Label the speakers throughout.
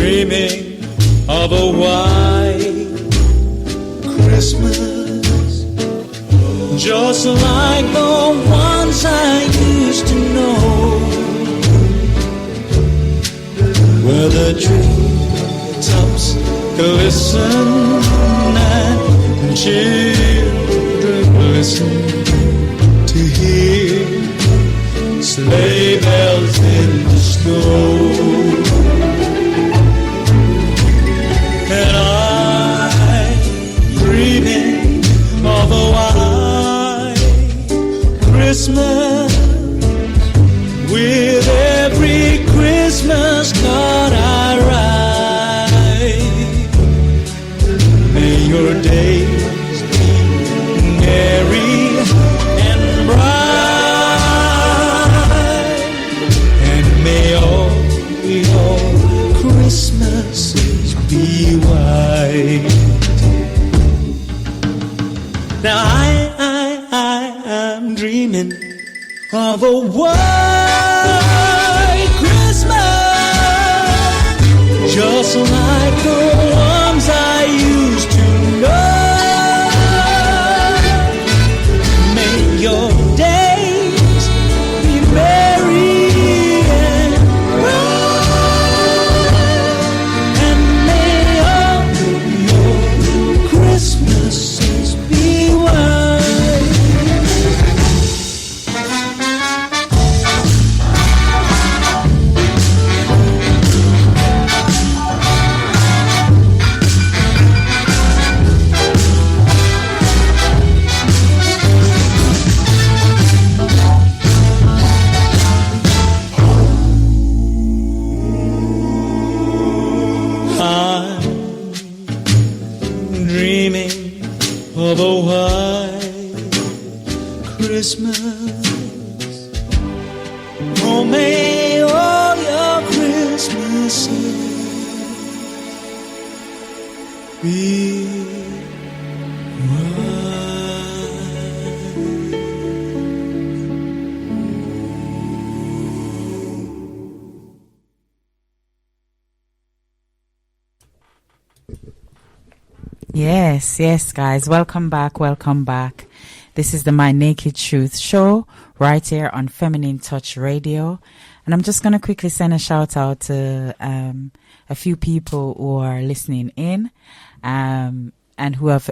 Speaker 1: dreaming of a white Christmas, just like the ones I used to know, where the treetops glisten and children listen to hear sleigh bells in the snow. And I'm dreaming of a white Christmas, with every Christmas card I write. May your days be merry and bright, and may all your Christmases be white. Now I'm dreaming of a white Christmas, just like the ones I used to know. May your days be merry and bright, and may all your Christmases be white. Dreaming of a white Christmas. Oh, may all your Christmases be white.
Speaker 2: Yes, guys. Welcome back. This is the My Naked Truth show right here on Feminine Touch Radio. And I'm just going to quickly send a shout out to a few people who are listening in and who have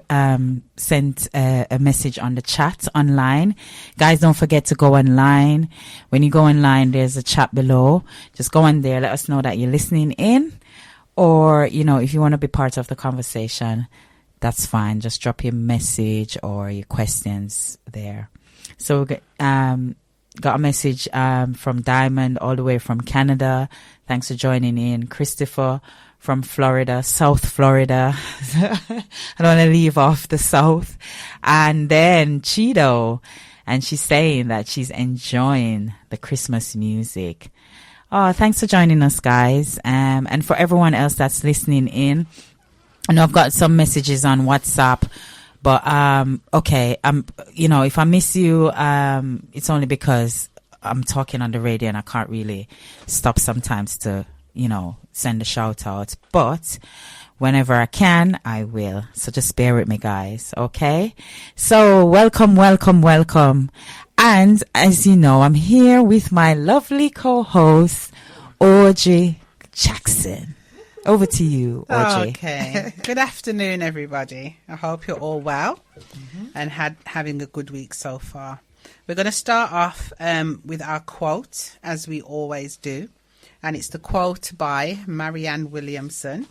Speaker 2: sent a message on the chat online. Guys, don't forget to go online. When you go online, there's a chat below. Just go in there. Let us know that you're listening in. Or, if you want to be part of the conversation, that's fine. Just drop your message or your questions there. So got a message from Diamond all the way from Canada. Thanks for joining in. Christopher from Florida, South Florida. I don't want to leave off the South. And then Cheeto. And she's saying that she's enjoying the Christmas music. Oh, thanks for joining us, guys. And for everyone else that's listening in, I know I've got some messages on WhatsApp, but, okay. If I miss you, it's only because I'm talking on the radio and I can't really stop sometimes to, send a shout out. But whenever I can, I will. So just bear with me, guys. Okay. So welcome. And as you know, I'm here with my lovely co-host, Audrey Jackson. Over to you, Audrey.
Speaker 3: Okay. Good afternoon, everybody. I hope you're all well and having a good week so far. We're going to start off with our quote, as we always do. And it's the quote by Marianne Williamson.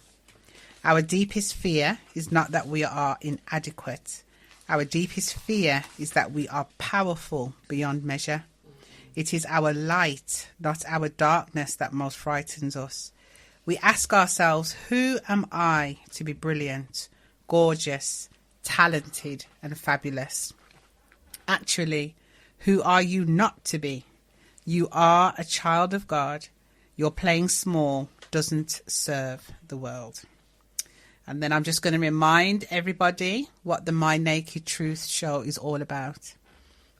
Speaker 3: Our deepest fear is not that we are inadequate. Our deepest fear is that we are powerful beyond measure. It is our light, not our darkness, that most frightens us. We ask ourselves, who am I to be brilliant, gorgeous, talented, and fabulous? Actually, who are you not to be? You are a child of God. Your playing small doesn't serve the world. And then I'm just going to remind everybody what the My Naked Truth show is all about.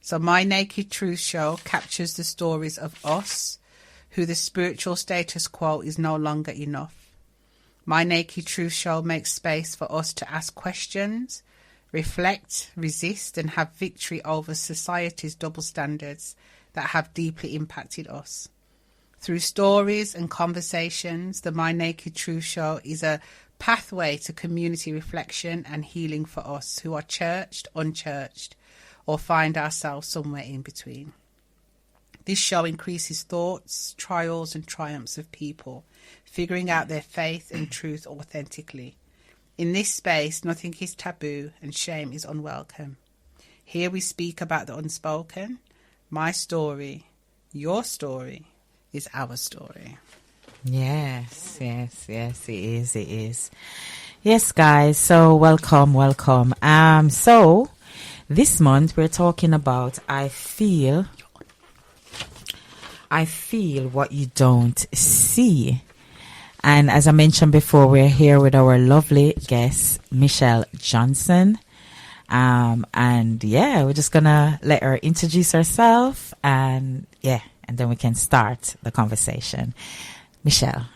Speaker 3: So My Naked Truth show captures the stories of us, who the spiritual status quo is no longer enough. My Naked Truth Show makes space for us to ask questions, reflect, resist, and have victory over society's double standards that have deeply impacted us. Through stories and conversations, the My Naked Truth Show is a pathway to community reflection and healing for us who are churched, unchurched, or find ourselves somewhere in between. This show increases thoughts, trials, and triumphs of people, figuring out their faith and truth authentically. In this space, nothing is taboo and shame is unwelcome. Here we speak about the unspoken. My story, your story, is our story.
Speaker 2: Yes, it is. Yes, guys, so welcome. So this month we're talking about I feel what you don't see. And as I mentioned before, we're here with our lovely guest, Michelle Johnson. And we're just gonna let her introduce herself and then we can start the conversation. Michelle.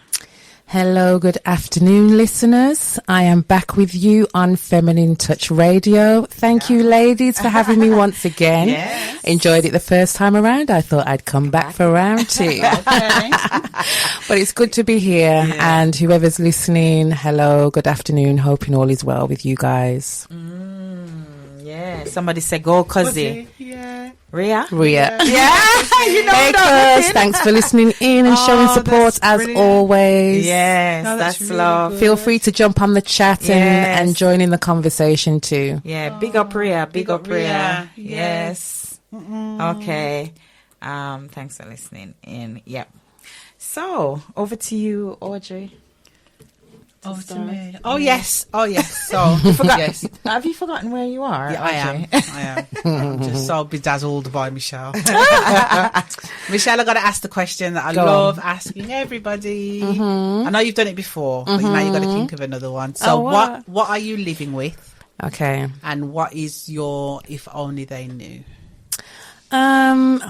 Speaker 4: Hello, good afternoon, listeners. I am back with you on Feminine Touch Radio. Thank you, ladies, for having me once again.
Speaker 3: Yes.
Speaker 4: Enjoyed it the first time around. I thought I'd come back for round 2.
Speaker 3: Okay.
Speaker 4: But it's good to be here.
Speaker 3: Yeah.
Speaker 4: And whoever's listening, hello, good afternoon. Hoping all is well with you guys.
Speaker 2: Somebody said go Cuzzy.
Speaker 3: Yeah.
Speaker 2: Ria?
Speaker 4: Ria.
Speaker 2: Yeah. You know
Speaker 4: Hey,
Speaker 2: that.
Speaker 4: Cuz, thanks for listening in and showing support
Speaker 3: that's
Speaker 4: as
Speaker 3: brilliant.
Speaker 4: always.
Speaker 2: Yes,
Speaker 3: No,
Speaker 2: that's
Speaker 3: that's really
Speaker 2: love.
Speaker 3: good.
Speaker 4: Feel free to jump on the chat
Speaker 2: Yes.
Speaker 4: and join in the conversation too.
Speaker 2: Yeah, big up Ria, big up Ria.
Speaker 3: Ria.
Speaker 2: Yes. Okay. Thanks for listening in. Yep. So, over to you, Audrey.
Speaker 3: Over to
Speaker 2: start.
Speaker 3: me. Oh yes. So yes.
Speaker 2: Have you forgotten where you are?
Speaker 3: Yeah, I
Speaker 2: Audrey?
Speaker 3: am. I'm just so bedazzled by Michelle. Michelle, I got to ask the question that I
Speaker 4: Go
Speaker 3: love asking everybody. I know you've done it before, but now you've got to think of another one. So,
Speaker 4: Oh, what?
Speaker 3: what are you living with,
Speaker 4: Okay.
Speaker 3: and what is your if only they knew?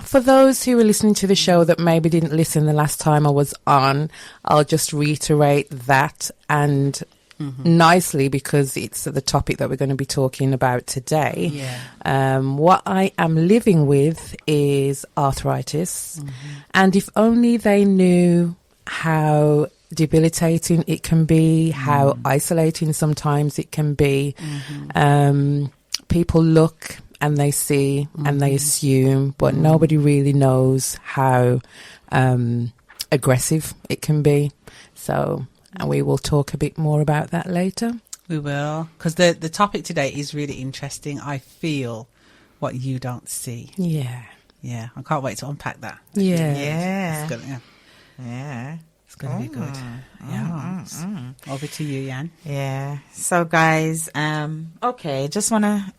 Speaker 4: For those who were listening to the show that maybe didn't listen the last time I was on, I'll just reiterate that and nicely because it's the topic that we're going to be talking about today.
Speaker 3: Yeah.
Speaker 4: What I am living with is arthritis. And if only they knew how debilitating it can be, how isolating sometimes it can be. People look and they see and they assume, but nobody really knows how aggressive it can be. So, and we will talk a bit more about that later.
Speaker 3: We will, because the topic today is really interesting. I feel what you don't see.
Speaker 4: Yeah.
Speaker 3: I can't wait to unpack that.
Speaker 2: Yeah.
Speaker 3: It's gonna,
Speaker 2: Yeah.
Speaker 3: it's gonna be good. Yeah. Over to you, Jan.
Speaker 2: Yeah. So guys, okay, just wanna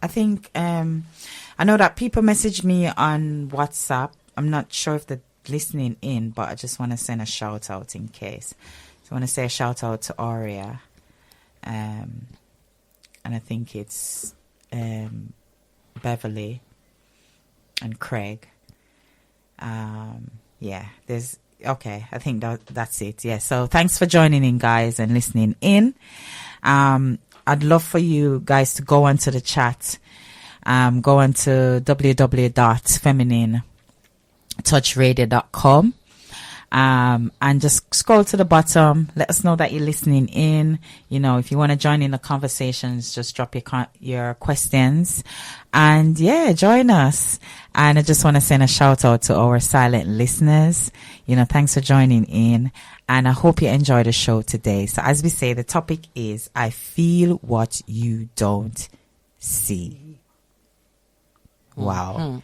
Speaker 2: I know that people message me on WhatsApp. I'm not sure if they're listening in, but I just wanna send a shout out in case. So I wanna say a shout out to Aria. And I think it's Beverly and Craig. There's okay, I think that's it. Yeah, so thanks for joining in, guys, and listening in. I'd love for you guys to go onto the chat. Go on to www.femininetouchradio.com. And just scroll to the bottom. Let us know that you're listening in. You know, if you want to join in the conversations, just drop your questions and join us. And I just want to send a shout out to our silent listeners. You know, thanks for joining in. And I hope you enjoy the show today. So as we say, the topic is, I feel what you don't see. Wow.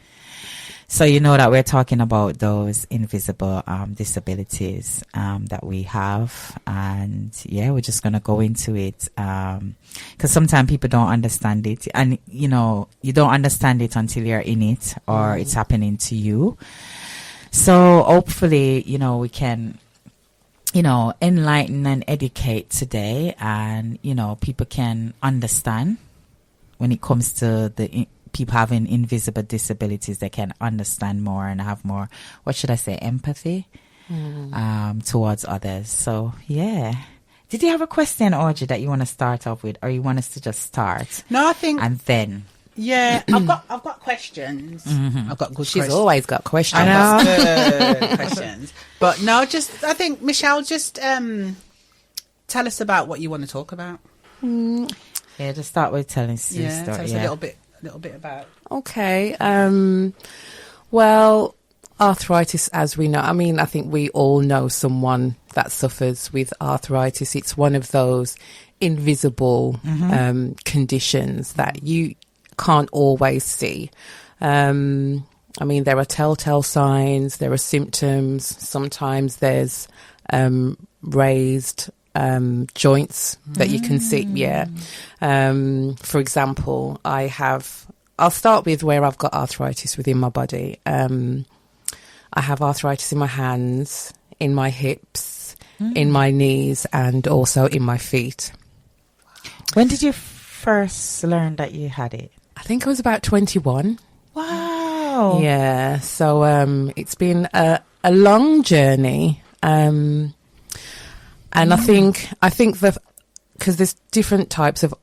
Speaker 2: So you know that we're talking about those invisible disabilities that we have, and we're just gonna go into it because sometimes people don't understand it, and you know you don't understand it until you're in it or it's happening to you. So hopefully, you know, we can, you know, enlighten and educate today, and you know people can understand when it comes to the people having invisible disabilities. They can understand more and have more, what should I say, empathy towards others. So Did you have a question, Audrey, that you want to start off with, or you want us to just start?
Speaker 3: No, I think...
Speaker 2: And then...
Speaker 3: Yeah, I've got questions. I've got good
Speaker 4: She's
Speaker 3: questions.
Speaker 4: always got questions.
Speaker 3: I've got good questions. But no, just, I think, Michelle, just tell us about what you want to talk about.
Speaker 2: Yeah, just start with telling us your
Speaker 3: Yeah,
Speaker 2: story.
Speaker 3: tell us a little bit about...
Speaker 4: Okay. Well, arthritis, as we know, I mean, I think we all know someone that suffers with arthritis. It's one of those invisible conditions that you can't always see. I mean, there are telltale signs, there are symptoms. Sometimes there's raised joints that you can see. Yeah. For example, I'll start with where I've got arthritis within my body. I have arthritis in my hands, in my hips, in my knees, and also in my feet.
Speaker 2: When did you first learn that you had it?
Speaker 4: I think I was about 21.
Speaker 2: Wow.
Speaker 4: Yeah. So it's been a long journey. And I think because there's different types of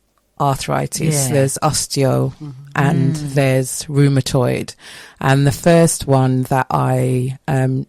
Speaker 4: arthritis.
Speaker 2: Yeah.
Speaker 4: There's osteo and there's rheumatoid. And the first one that I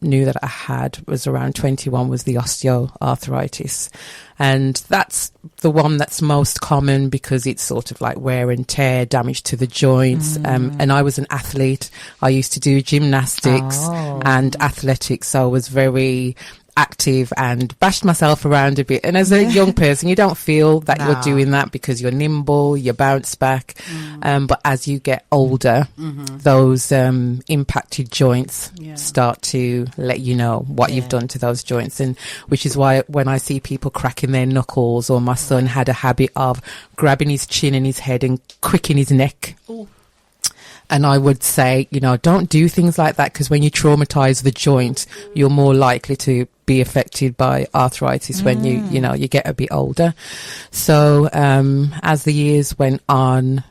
Speaker 4: knew that I had was around 21 was the osteoarthritis. And that's the one that's most common because it's sort of like wear and tear, damage to the joints. And I was an athlete. I used to do gymnastics and athletics. So I was very active and bashed myself around a bit. And as a young person, you don't feel that you're doing that because you're nimble, you bounce back. But as you get older, those impacted joints start to let you know what you've done to those joints. And which is why when I see people cracking their knuckles, or my son had a habit of grabbing his chin and his head and cricking his neck. And I would say, don't do things like that because when you traumatize the joint, you're more likely to be affected by arthritis when you get a bit older. So as the years went on,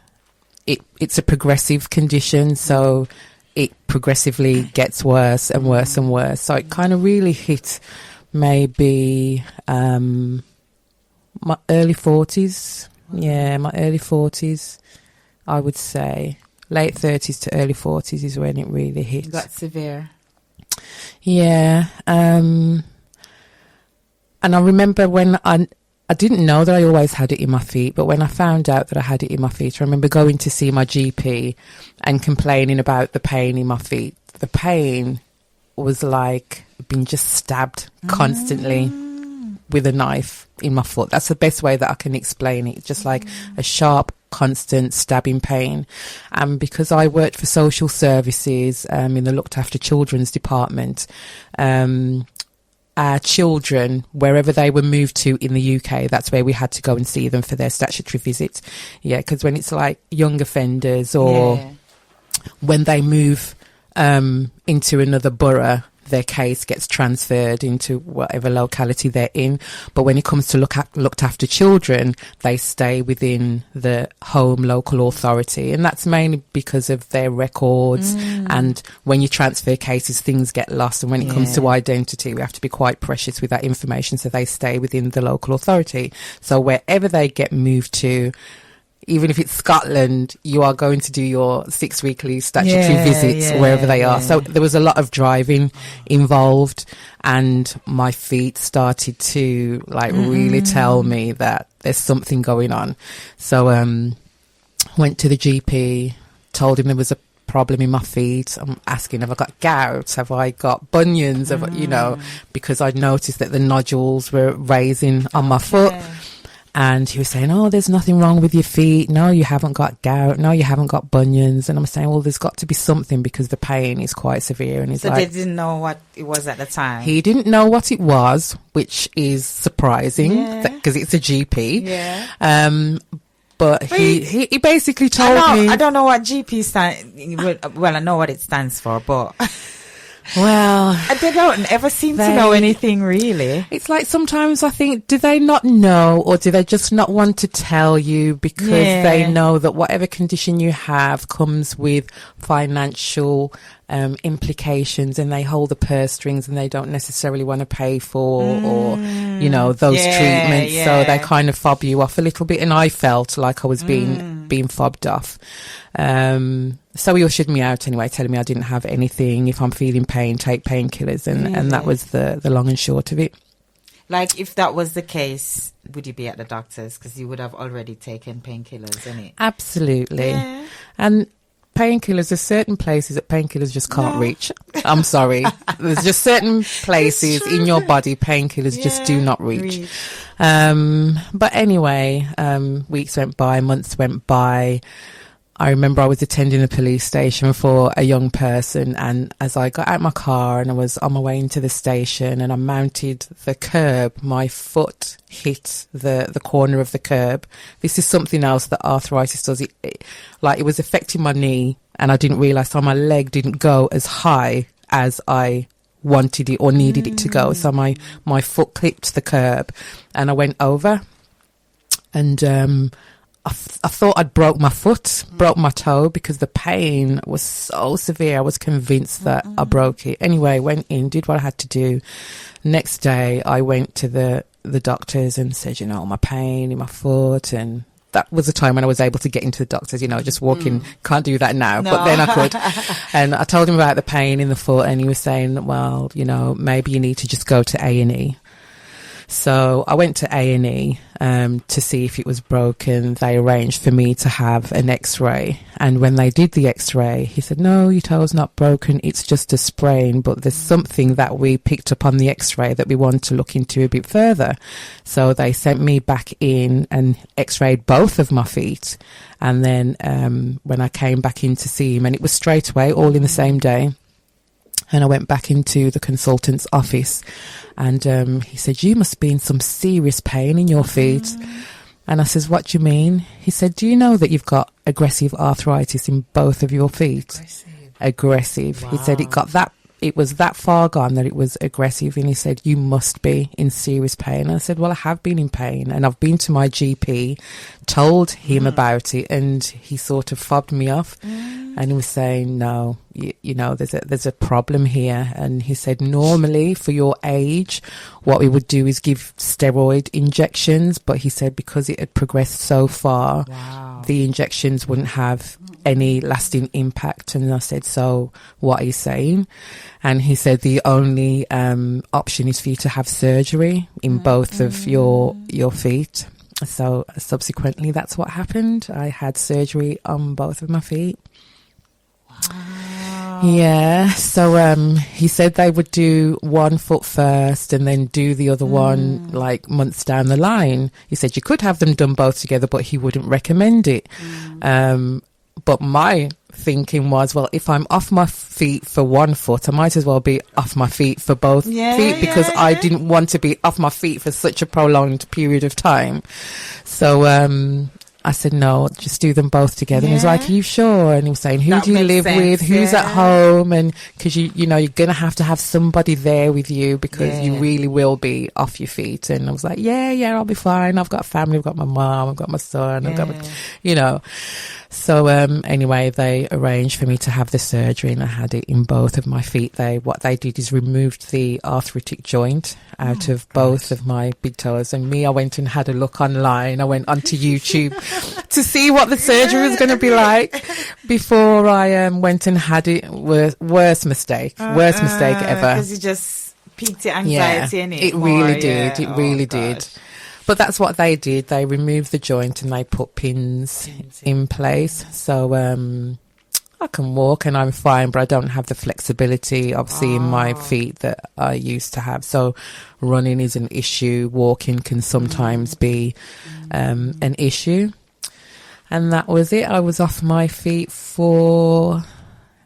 Speaker 4: it's a progressive condition. So it progressively gets worse and worse and worse. So it kind of really hit maybe my early 40s. Yeah, my early 40s, I would say. Late 30s to early 40s is when it really hit.
Speaker 2: Got severe.
Speaker 4: Yeah. And I remember when I didn't know that I always had it in my feet, but when I found out that I had it in my feet, I remember going to see my GP and complaining about the pain in my feet. The pain was like being just stabbed constantly with a knife in my foot. That's the best way that I can explain it. Just like a sharp, constant stabbing pain. And because I worked for social services in the looked after children's department, our children, wherever they were moved to in the UK, that's where we had to go and see them for their statutory visit. Yeah, because when it's like young offenders or when they move into another borough, their case gets transferred into whatever locality they're in. But when it comes to looked after children, they stay within the home local authority. And that's mainly because of their records. And when you transfer cases, things get lost. And when it comes to identity, we have to be quite precious with that information. So they stay within the local authority. So wherever they get moved to, even if it's Scotland, you are going to do your 6 weekly statutory visits wherever they are. So there was a lot of driving involved, and my feet started to really tell me that there's something going on. So went to the GP, told him there was a problem in my feet. I'm asking, have I got gout? Have I got bunions? Because I'd noticed that the nodules were raising on my foot. And he was saying, oh, there's nothing wrong with your feet. No, you haven't got gout. No, you haven't got bunions. And I'm saying, well, there's got to be something because the pain is quite severe. And he's
Speaker 2: so they didn't know what it was at the time?
Speaker 4: He didn't know what it was, which is surprising because it's a GP. But he basically told me...
Speaker 2: I don't know what GP stands... Well, I know what it stands for, but...
Speaker 4: Well,
Speaker 2: They don't ever seem to know anything, really.
Speaker 4: it's like sometimes I think, do they not know, or do they just not want to tell you because they know that whatever condition you have comes with financial implications, and they hold the purse strings and they don't necessarily want to pay for or those treatments, so they kind of fob you off a little bit, and I felt like I was being fobbed off. So he ushered me out anyway, telling me I didn't have anything. If I'm feeling pain, take painkillers, and that was the long and short of it.
Speaker 2: Like, if that was the case, would you be at the doctor's? Because you would have already taken painkillers, innit?
Speaker 4: Absolutely. And painkillers, there's certain places that painkillers just can't reach. I'm sorry. There's just certain places in your body painkillers just do not reach. But anyway, weeks went by, months went by. I remember I was attending a police station for a young person, and as I got out my car and I was on my way into the station and I mounted the curb, my foot hit the corner of the curb. This is something else that arthritis does. It was affecting my knee, and I didn't realise, so my leg didn't go as high as I wanted it or needed it to go. So my foot clipped the curb and I went over, and I thought I'd broke my foot, broke my toe, because the pain was so severe. I was convinced that I broke it. Anyway, went in, did what I had to do. Next day, I went to the doctors and said, my pain in my foot. And that was the time when I was able to get into the doctors, just walking. Can't do that now, but then I could. And I told him about the pain in the foot, and he was saying, well, maybe you need to just go to A&E. So I went to A&E to see if it was broken. They arranged for me to have an X-ray. And when they did the X-ray, he said, no, your toe's not broken. It's just a sprain. But there's something that we picked up on the X-ray that we want to look into a bit further. So they sent me back in and X-rayed both of my feet. And then when I came back in to see him, and it was straight away, all in the same day. And I went back into the consultant's office, and he said, you must be in some serious pain in your feet. And I says, what do you mean? He said, do you know that you've got aggressive arthritis in both of your feet? Aggressive. Wow. He said it was that far gone that it was aggressive, and he said, you must be in serious pain. And I said, well, I have been in pain, and I've been to my GP, told him about it, and he sort of fobbed me off. And he was saying, no, there's a problem here. And he said, normally for your age, what we would do is give steroid injections. But he said, because it had progressed so far, the injections wouldn't have any lasting impact. And I said, so what are you saying? And he said, the only option is for you to have surgery in both of your feet. So subsequently, that's what happened. I had surgery on both of my feet. Wow. Yeah, so he said they would do one foot first and then do the other one like months down the line. He said you could have them done both together, but he wouldn't recommend it. But my thinking was, well, if I'm off my feet for one foot, I might as well be off my feet for both feet, because I didn't want to be off my feet for such a prolonged period of time. So I said, no, just do them both together. And he was like, are you sure? And he was saying, who do you live with? Who's at home? And because you're going to have somebody there with you, because you really will be off your feet. And I was like, yeah, I'll be fine. I've got family. I've got my mom. I've got my son. I've got my, So anyway, they arranged for me to have the surgery, and I had it in both of my feet. What they did is removed the arthritic joint out of both of my big toes. And I went and had a look online. I went onto YouTube to see what the surgery was going to be like before I went and had it. Worst mistake ever.
Speaker 2: Because you just piqued your anxiety in it.
Speaker 4: It really did. It really did. But that's what they did. They removed the joint and they put pins in place. So I can walk and I'm fine, but I don't have the flexibility, obviously, in my feet that I used to have. So running is an issue. Walking can sometimes be an issue. And that was it. I was off my feet for, I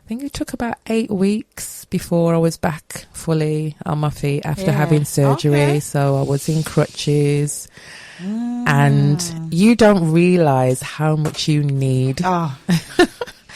Speaker 4: think it took about 8 weeks before I was back fully on my feet after having surgery. Okay. So I was in crutches. And you don't realise how much you need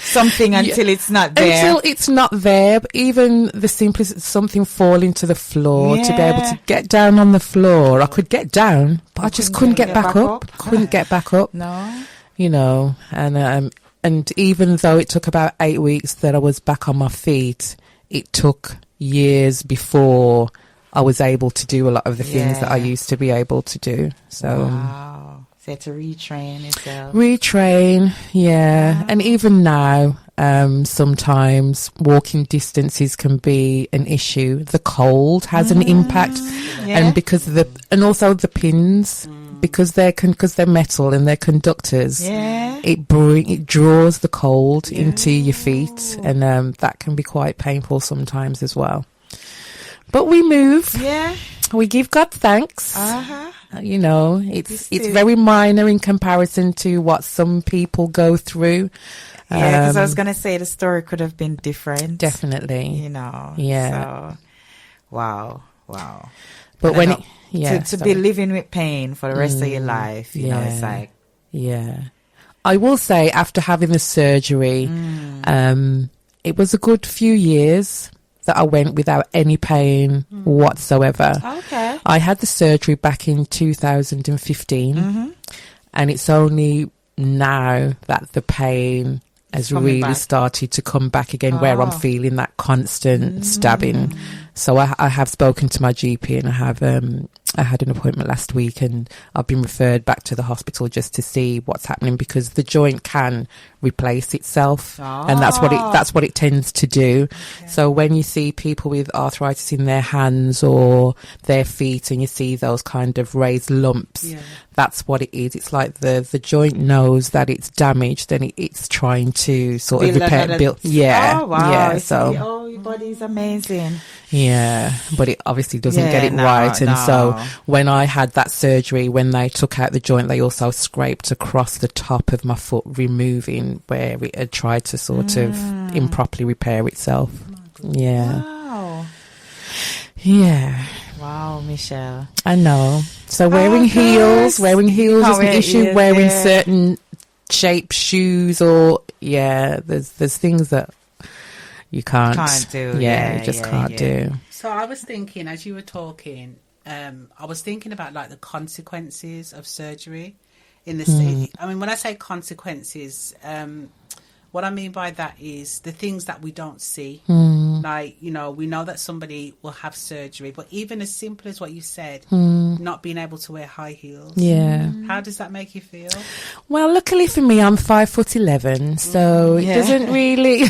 Speaker 2: something until it's not there.
Speaker 4: Until it's not there. But even the simplest something falling to the floor, to be able to get down on the floor. I could get down, but I just couldn't get back up. Couldn't get back up.
Speaker 2: No.
Speaker 4: You know, and even though it took about 8 weeks that I was back on my feet, it took years before I was able to do a lot of the things that I used to be able to do. So,
Speaker 2: wow. So you had to retrain yourself.
Speaker 4: Retrain, yeah. Wow. And even now, sometimes walking distances can be an issue. The cold has an impact, and because and also the pins, because they're metal and they're conductors.
Speaker 2: Yeah.
Speaker 4: It draws the cold into your feet, and that can be quite painful sometimes as well. But we move.
Speaker 2: Yeah.
Speaker 4: We give God thanks. You know, it's very minor in comparison to what some people go through.
Speaker 2: Yeah, because I was going to say the story could have been different.
Speaker 4: Definitely.
Speaker 2: You know.
Speaker 4: Yeah.
Speaker 2: So, wow.
Speaker 4: But when
Speaker 2: to be living with pain for the rest of your life, you know, it's like.
Speaker 4: Yeah. I will say, after having the surgery, it was a good few years that I went without any pain whatsoever.
Speaker 2: Okay.
Speaker 4: I had the surgery back in 2015, and it's only now that the pain has really started to come back again, where I'm feeling that constant stabbing. So I have spoken to my GP, and I had an appointment last week, and I've been referred back to the hospital just to see what's happening, because the joint can replace itself, and that's what it tends to do. Okay. So when you see people with arthritis in their hands or their feet, and you see those kind of raised lumps, that's what it is. It's like the joint knows that it's damaged, and it's trying to sort of repair, build. Yeah.
Speaker 2: Oh, wow.
Speaker 4: Yeah. So.
Speaker 2: Your body's amazing.
Speaker 4: Yeah, but it obviously doesn't get it right. And so when I had that surgery, when they took out the joint, they also scraped across the top of my foot, removing where it had tried to sort of improperly repair itself. Yeah.
Speaker 2: Wow.
Speaker 4: Yeah.
Speaker 2: Wow, Michelle.
Speaker 4: I know. So wearing heels is an issue. Wearing certain shaped shoes, or there's things that you can't do. You just can't do.
Speaker 3: So I was thinking, as you were talking, I was thinking about like the consequences of surgery in the state. I mean, when I say consequences, what I mean by that is the things that we don't see. Like, you know, we know that somebody will have surgery, but even as simple as what you said, not being able to wear high heels.
Speaker 4: Yeah.
Speaker 3: How does that make you feel?
Speaker 4: Well, luckily for me, I'm 5'11", so it doesn't really.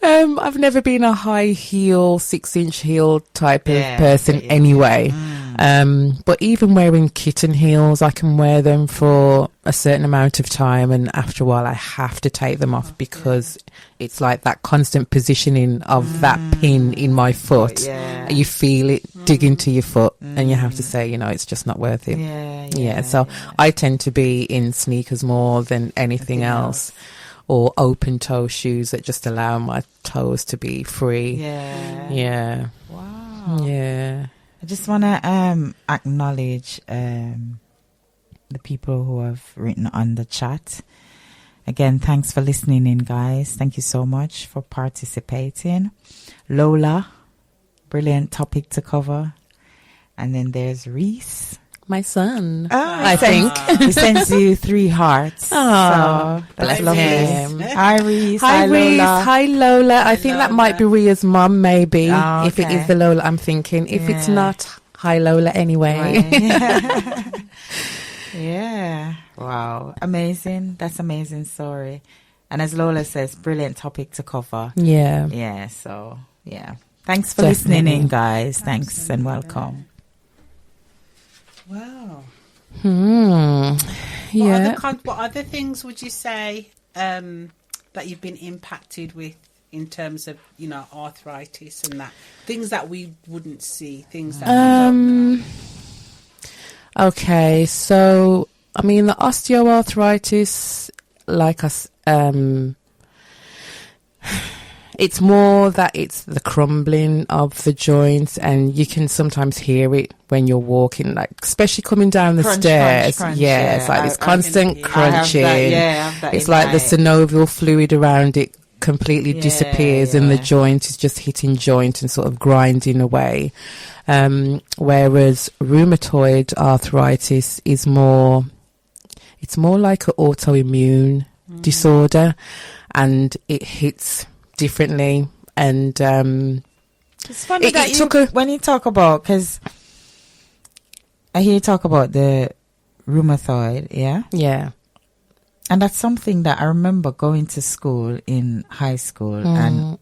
Speaker 4: I've never been a high heel, 6-inch heel type of person anyway. But even wearing kitten heels, I can wear them for a certain amount of time, and after a while I have to take them off, because it's like that constant positioning of that pin in my foot. You feel it dig into your foot, and you have to say, you know, it's just not worth it. So I tend to be in sneakers more than anything else, or open toe shoes that just allow my toes to be free.
Speaker 2: Wow. I just want to acknowledge the people who have written on the chat. Again, thanks for listening in, guys. Thank you so much for participating. Lola, brilliant topic to cover. And then there's Reese.
Speaker 4: My son,
Speaker 2: I think. He sends you 3 hearts.
Speaker 4: Oh,
Speaker 2: so that's
Speaker 4: bless
Speaker 2: lovely.
Speaker 4: him.
Speaker 2: Hi, Reese.
Speaker 4: Hi, Reese.
Speaker 2: Lola.
Speaker 4: Hi, Lola. I think that might be Ria's mum, maybe.
Speaker 2: Oh,
Speaker 4: if it is the Lola I'm thinking. If it's not, hi, Lola, anyway.
Speaker 2: Yeah. Wow. Amazing. That's amazing story. And as Lola says, brilliant topic to cover.
Speaker 4: Yeah.
Speaker 2: Yeah. So, thanks for listening in, guys. Thanks and welcome.
Speaker 3: Wow.
Speaker 4: Yeah.
Speaker 3: What other things would you say that you've been impacted with in terms of, you know, arthritis and that? Things that we wouldn't see, things that we don't know.
Speaker 4: Okay, so I mean, the osteoarthritis, like us, It's more that it's the crumbling of the joints, and you can sometimes hear it when you're walking, like especially coming down the stairs.
Speaker 2: Crunch,
Speaker 4: yeah, it's like this constant crunching.
Speaker 2: I have that
Speaker 4: It's
Speaker 2: in
Speaker 4: like
Speaker 2: my-
Speaker 4: the synovial fluid around it completely disappears, and the
Speaker 2: yeah.
Speaker 4: joint is just hitting joint and sort of grinding away. Whereas rheumatoid arthritis is more, it's more like an autoimmune disorder, and it hits differently. And
Speaker 2: It's funny
Speaker 4: It-
Speaker 2: that
Speaker 4: it took a-
Speaker 2: when you talk about, because I hear you talk about the rheumatoid, yeah?
Speaker 4: yeah,
Speaker 2: And that's something that I remember going to school in high school, and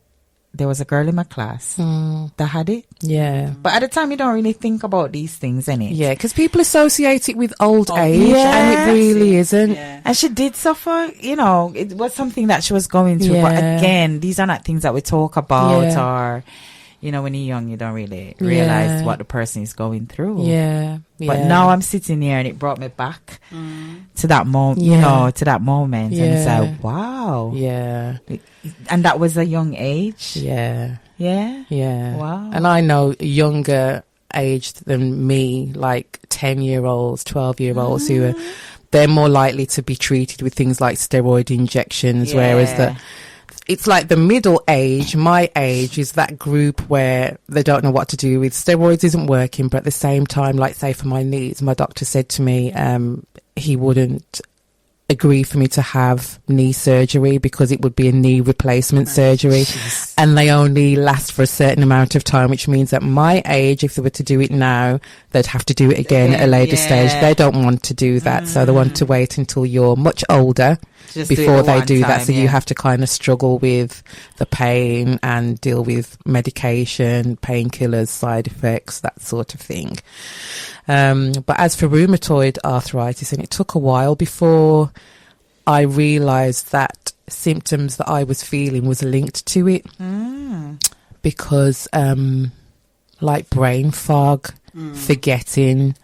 Speaker 2: there was a girl in my class that had it.
Speaker 4: yeah.
Speaker 2: But at the time, you don't really think about these things, innit?
Speaker 4: Yeah, because people associate it with old age,
Speaker 2: yeah.
Speaker 4: and it really isn't.
Speaker 3: Yeah.
Speaker 2: And she did suffer, you know, it was something that she was going through. But
Speaker 4: Yeah.
Speaker 2: again, these are not things that we talk about,
Speaker 4: Yeah.
Speaker 2: or, you know, when you're young, you don't really realize
Speaker 4: Yeah.
Speaker 2: what the person is going through.
Speaker 4: Yeah,
Speaker 2: But now I'm sitting here and it brought me back to that moment, you
Speaker 4: Yeah.
Speaker 2: know, to that moment. And it's
Speaker 4: Yeah.
Speaker 2: like, wow.
Speaker 4: yeah,
Speaker 2: And that was a young age.
Speaker 4: yeah,
Speaker 2: Yeah.
Speaker 4: yeah.
Speaker 2: Wow.
Speaker 4: And I know younger aged than me, like 10-year-olds, 12-year-olds who are, they're more likely to be treated with things like steroid injections, whereas it's like the middle age, my age, is that group where they don't know what to do with. Steroids isn't working, but at the same time, like say for my knees, my doctor said to me he wouldn't agree for me to have knee surgery because it would be a knee replacement surgery, and they only last for a certain amount of time, which means at my age, if they were to do it now, they'd have to do it again at a later stage. They don't want to do that, so they want to wait until you're much older
Speaker 2: Just do it
Speaker 4: before
Speaker 2: at
Speaker 4: they
Speaker 2: one
Speaker 4: do that.
Speaker 2: time,
Speaker 4: So you
Speaker 2: yeah.
Speaker 4: have to kind of struggle with the pain and deal with medication, painkillers, side effects, that sort of thing. But as for rheumatoid arthritis, and it took a while before I realised that symptoms that I was feeling was linked to it, because like brain fog, forgetting,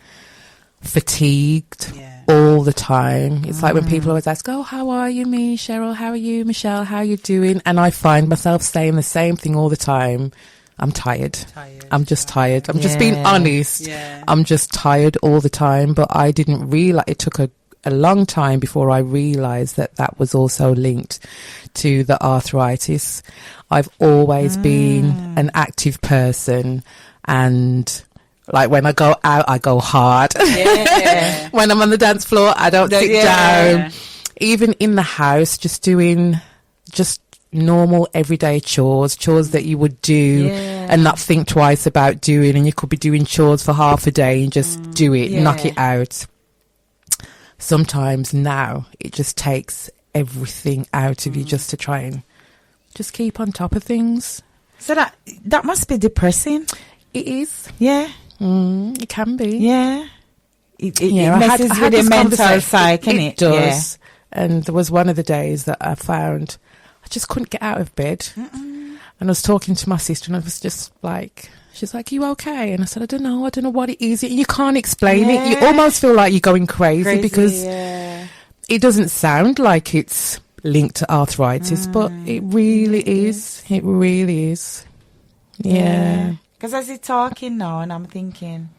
Speaker 4: fatigued
Speaker 3: Yeah.
Speaker 4: all the time. It's like when people always ask, oh, how are you, me, Cheryl? How are you, Michelle? How are you doing? And I find myself saying the same thing all the time. I'm tired. I'm just tired. I'm just being
Speaker 2: Yeah.
Speaker 4: honest.
Speaker 3: Yeah.
Speaker 4: I'm just tired all the time. But I didn't realize, it took a long time before I realized that that was also linked to the arthritis. I've always been an active person, and like when I go out, I go hard.
Speaker 3: Yeah.
Speaker 4: When I'm on the dance floor, I don't sit down. Even in the house, just doing just normal everyday chores that you would do and not think twice about doing. And you could be doing chores for half a day and just do it, knock it out. Sometimes now it just takes everything out of you just to try and just keep on top of things.
Speaker 2: So that must be depressing.
Speaker 4: It is.
Speaker 2: Yeah.
Speaker 4: It can be.
Speaker 2: Yeah. It
Speaker 4: Yeah,
Speaker 2: messes with your
Speaker 4: this
Speaker 2: mental
Speaker 4: conversation.
Speaker 2: psyche, innit?
Speaker 4: It does. And there was one of the days that I found I just couldn't get out of bed. And I was talking to my sister, and I was just like, she's like, you okay? And I said, I don't know what it is. You can't explain it. You almost feel like you're going crazy because it doesn't sound like it's linked to arthritis, but it really is. It really is. Yeah.
Speaker 2: Because as you're talking now, and I'm thinking,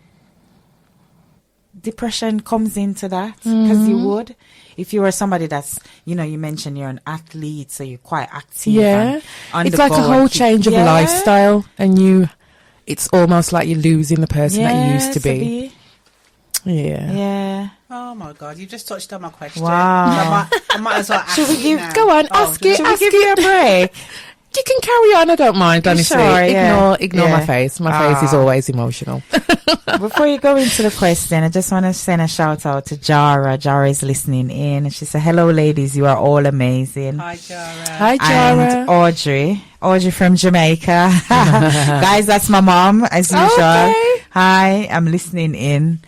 Speaker 2: depression comes into that, because you would, if you were somebody that's, you know, you mentioned you're an athlete, so you're quite active.
Speaker 4: Yeah.
Speaker 2: And
Speaker 4: It's like a whole change of lifestyle, and it's almost like you're losing the person that you used to be. Yeah.
Speaker 2: Yeah.
Speaker 3: Oh my God, you just touched on my question.
Speaker 2: Wow.
Speaker 3: I might as well ask
Speaker 2: Should we
Speaker 3: it
Speaker 2: give-
Speaker 3: now.
Speaker 4: Go on,
Speaker 3: Oh,
Speaker 4: ask it.
Speaker 2: Should we give you a break?
Speaker 4: You can carry on. I don't mind, honestly.
Speaker 2: Sure, yeah.
Speaker 4: Ignore
Speaker 2: Yeah.
Speaker 4: my face. My face is always emotional.
Speaker 2: Before you go into the question, I just want to send a shout out to Jara. Jara is listening in, and she said, hello, ladies. You are all amazing.
Speaker 3: Hi, Jara.
Speaker 4: Hi, Jara.
Speaker 2: And Audrey from Jamaica. Guys, that's my mom, as usual.
Speaker 4: Okay.
Speaker 2: Hi, I'm listening in.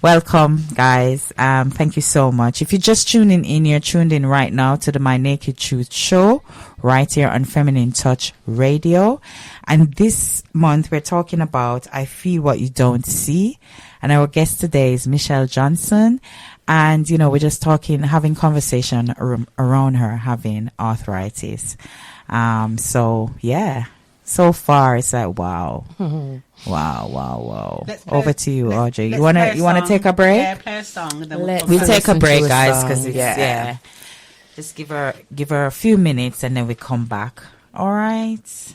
Speaker 2: Welcome, guys. Thank you so much. If you're just tuning in, you're tuned in right now to the My Naked Truth show right here on Feminine Touch Radio. And this month we're talking about I Feel What You Don't See. And our guest today is Michelle Johnson. And, you know, we're just having conversation around her having arthritis. So yeah, so far it's like wow. Wow. Over to you, Audrey. You wanna take a break?
Speaker 3: Yeah, play a song. And then
Speaker 2: We take a break, guys,
Speaker 4: song,
Speaker 2: because it's yeah. Just give her a few minutes and then we come back. All right.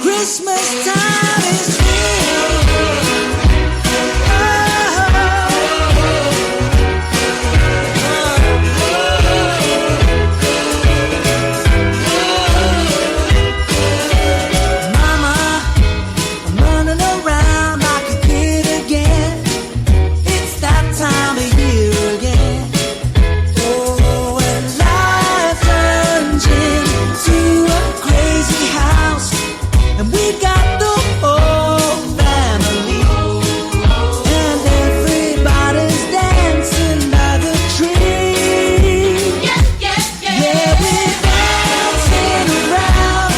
Speaker 1: Christmas time is here. Mama, I'm running around like a kid again. It's that time of year again. Oh, and life turns into a crazy house. And we got the whole family, and everybody's dancing by the tree. Yeah, we're dancing around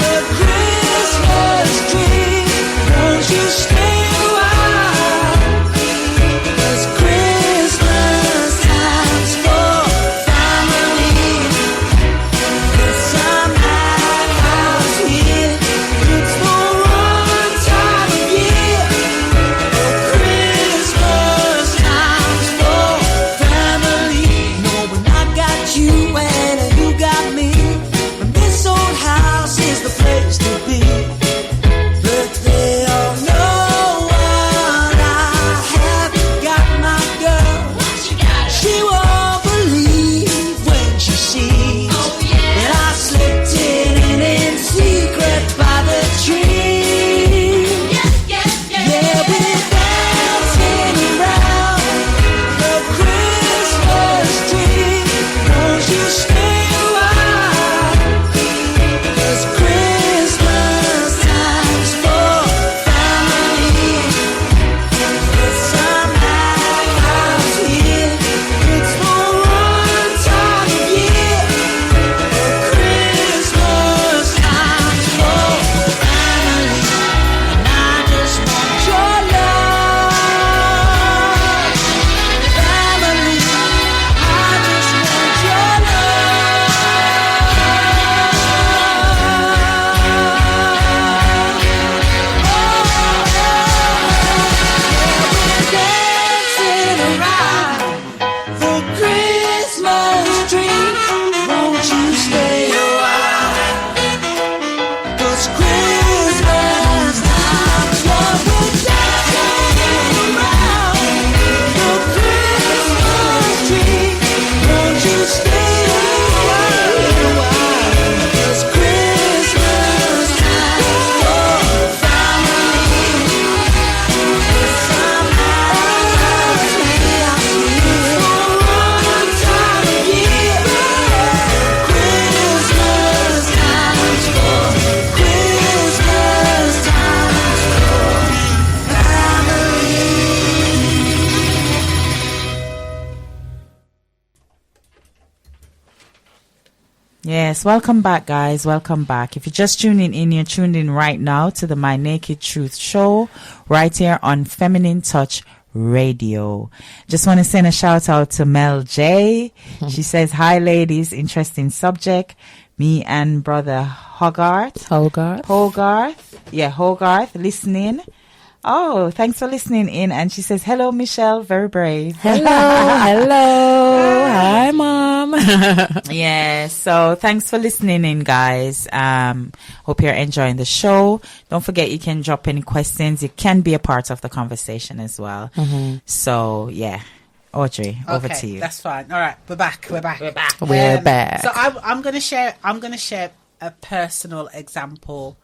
Speaker 1: the Christmas tree. Won't you stay a while? 'Cause Christmas time's for family. There's some house here. It's for one time a year. Christmas time's for family. No, when I got you and you got me, and this old house is the place to be. But they all know what I have got, my girl. She won't believe when she sees that I slipped in secret by the tree. Yeah, we're dancing around the Christmas tree. Won't you stay a while? 'Cause Christmas time's for family. There's some house here. It's for one time a year. Christmas time's for family. And I just want your love. Family, I just want your dancing around the Christmas tree. Won't you stay a while? 'Cause Christmas time's what we're dancing around the Christmas tree. Won't you stay a while? 'Cause Christmas time's for family. Some house here for one time a year. Christmas time's for Christmas time's for family.
Speaker 2: Yes, welcome back, guys. Welcome back. If you're just tuning in, you're tuned in right now to the My Naked Truth show right here on Feminine Touch Radio. Just want to send a shout out to Mel J. She says, hi, ladies. Interesting subject. Me and brother Hogarth, listening. Oh, thanks for listening in. And she says, hello, Michelle. Very brave.
Speaker 4: Hello. Hi, Mom.
Speaker 2: Yeah, so thanks for listening in, guys. Hope you're enjoying the show. Don't forget, you can drop any questions. You can be a part of the conversation as well. So, yeah. Audrey, over to you.
Speaker 3: That's fine. All right, we're back.
Speaker 4: We're back.
Speaker 3: So I'm going to share a personal example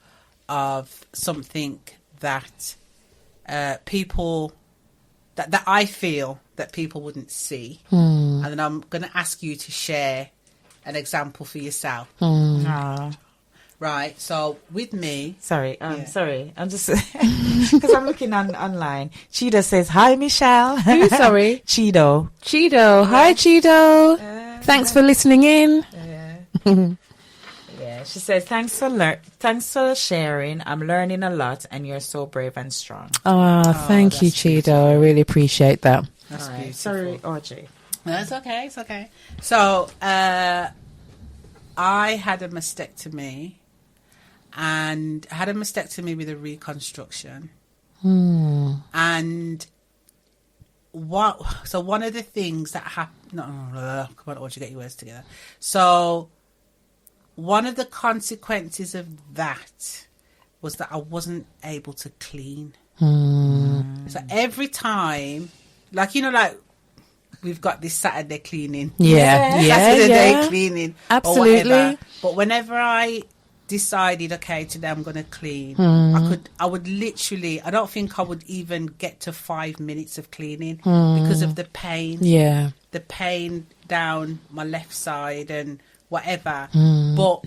Speaker 3: of something that people that I feel that people wouldn't see, and then I'm going to ask you to share an example for yourself. Right. So with me,
Speaker 2: sorry, I'm just because I'm looking online. Cheeto says, "Hi, Michelle."
Speaker 4: Who? Sorry,
Speaker 2: Cheeto.
Speaker 4: Hi, Cheeto. Thanks for listening in.
Speaker 2: Yeah. Yeah, she says, thanks for sharing. I'm learning a lot, and you're so brave and strong.
Speaker 4: Thank you, Chido. I really appreciate that.
Speaker 3: That's
Speaker 2: All right.
Speaker 3: beautiful.
Speaker 2: Sorry, Audrey.
Speaker 3: No, it's okay. It's okay. So, I had a mastectomy, and I had a mastectomy with a reconstruction. And one of the things that happened, come on, Audrey, get your words together. So, one of the consequences of that was that I wasn't able to clean. So every time, like, we've got this Saturday cleaning. Saturday day cleaning.
Speaker 4: Absolutely.
Speaker 3: Or whatever. But whenever I decided, okay, today I'm going to clean, I would literally, I don't think I would even get to 5 minutes of cleaning because of the pain.
Speaker 4: Yeah.
Speaker 3: The pain down my left side and whatever. But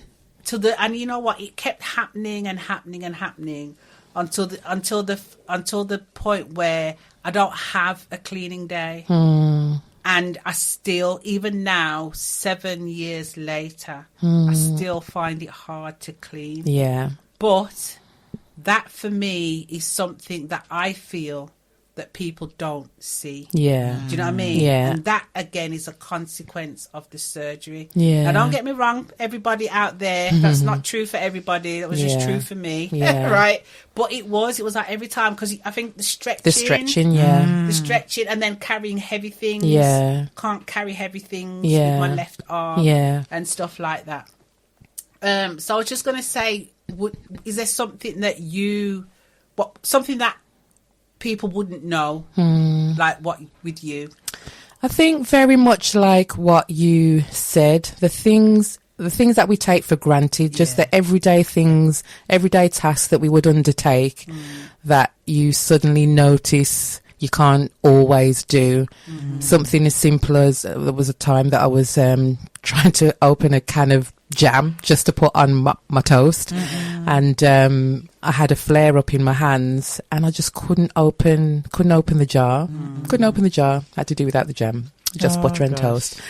Speaker 3: and you know what? It kept happening and happening and happening until the point where I don't have a cleaning day. And I still, even now, 7 years later, I still find it hard to clean.
Speaker 4: Yeah.
Speaker 3: But that for me is something that I feel that people don't see.
Speaker 4: Yeah.
Speaker 3: Do you know what I mean?
Speaker 4: Yeah.
Speaker 3: And that, again, is a consequence of the surgery.
Speaker 4: Yeah.
Speaker 3: Now, don't get me wrong, everybody out there, that's not true for everybody. That was just true for me.
Speaker 4: Yeah.
Speaker 3: Right? But it was like every time, because I think the stretching.
Speaker 4: The stretching,
Speaker 3: And then carrying heavy things.
Speaker 4: Yeah.
Speaker 3: Can't carry heavy things
Speaker 4: Yeah.
Speaker 3: with my left arm.
Speaker 4: Yeah.
Speaker 3: And stuff like that. So I was just going to say, is there something that something that people wouldn't know, like what with you?
Speaker 4: I think very much like what you said, the things that we take for granted, just the everyday things, everyday tasks that we would undertake, that you suddenly notice you can't always do. Something as simple as, there was a time that I was trying to open a can of jam just to put on my toast, and I had a flare up in my hands, and I just couldn't open the jar. I had to do without the jam, just butter and toast.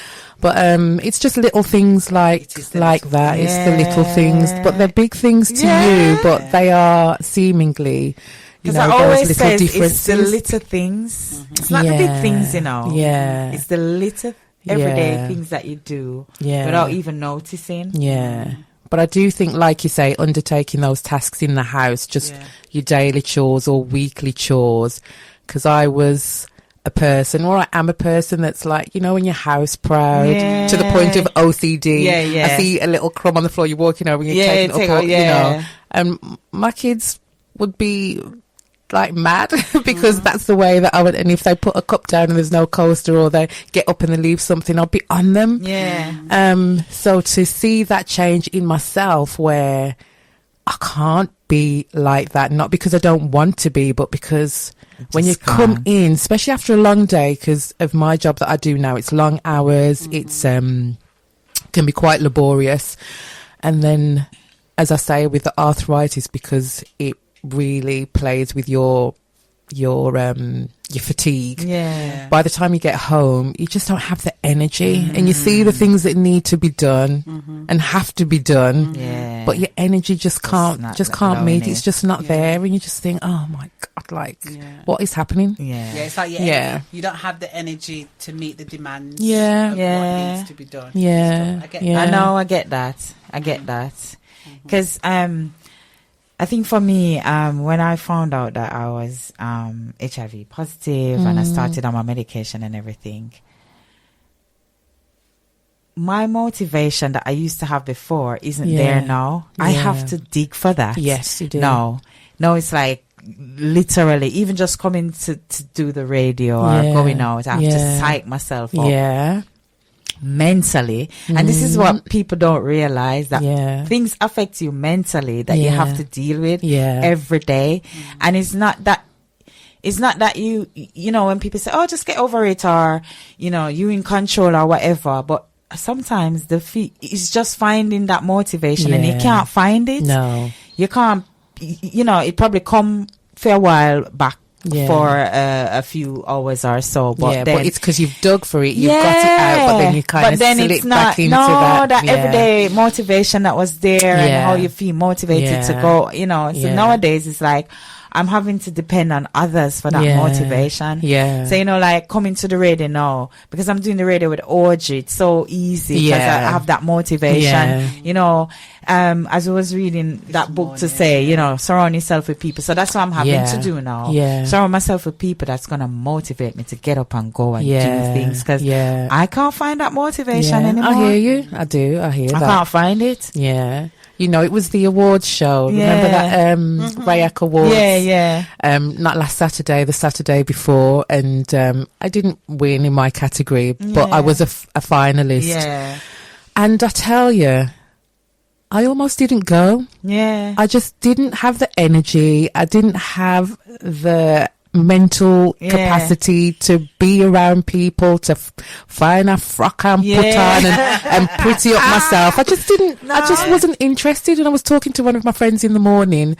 Speaker 4: But it's just little things like that. It's the little things, but they're big things to you, but they are seemingly,
Speaker 2: because I always
Speaker 4: those
Speaker 2: say
Speaker 4: little differences.
Speaker 2: it's the little things. It's not the big things,
Speaker 4: Yeah.
Speaker 2: It's the little everyday things that you do without even noticing.
Speaker 4: Yeah. But I do think, like you say, undertaking those tasks in the house, just your daily chores or weekly chores, because I was a person, or I am a person that's like, when you're house proud to the point of OCD. I see a little crumb on the floor, you're walking over and you're taking it up, and my kids would be like mad because that's the way that I would, and if they put a cup down and there's no coaster, or they get up and they leave something, I'll be on them. So to see that change in myself, where I can't be like that, not because I don't want to be, but because when you come in, especially after a long day, because of my job that I do now, it's long hours, it's can be quite laborious, and then, as I say, with the arthritis, because it really plays with your fatigue. By the time you get home, you just don't have the energy, and you see the things that need to be done and have to be done, but your energy just can't meet. It's just not there, and you just think, oh my god, like what is happening?
Speaker 3: It's like you don't have the energy to meet the demands. Of what needs to be done. I get that. Because I think for me, when I found out that I was HIV positive and I started on my medication and everything, my motivation that I used to have before isn't there now. I have to dig for that.
Speaker 4: Yes, you do.
Speaker 3: No, it's like literally, even just coming to do the radio or going out, I have to psych myself up. Mentally, and this is what people don't realize, that things affect you mentally that you have to deal with every day. And it's not that you when people say, oh, just get over it, or you in control or whatever, but sometimes it's just finding that motivation, and you can't find it. You can't. It probably come for a while back,
Speaker 2: for a few hours or so. But then,
Speaker 4: but it's because you've dug for it. You've got it out, but then you kind of slip back into that.
Speaker 2: Everyday motivation that was there and how you feel motivated to go, So nowadays it's like, I'm having to depend on others for that motivation.
Speaker 4: Yeah.
Speaker 2: So, like coming to the radio now, because I'm doing the radio with Audrey, it's so easy because I have that motivation, as I was reading that book to say, surround yourself with people. So that's what I'm having to do now.
Speaker 4: Yeah.
Speaker 2: Surround myself with people that's going to motivate me to get up and go and do things, because I can't find that motivation anymore.
Speaker 4: I hear you. I do. I hear that.
Speaker 2: I can't find it.
Speaker 4: Yeah. It was the awards show. Remember that Rayak Awards?
Speaker 2: Yeah.
Speaker 4: Not last Saturday, the Saturday before, and I didn't win in my category, but I was a finalist.
Speaker 2: Yeah.
Speaker 4: And I tell you, I almost didn't go.
Speaker 2: Yeah.
Speaker 4: I just didn't have the energy. I didn't have the mental capacity to be around people, to find a frock and put on and pretty up myself. I just didn't, I just wasn't interested. And I was talking to one of my friends in the morning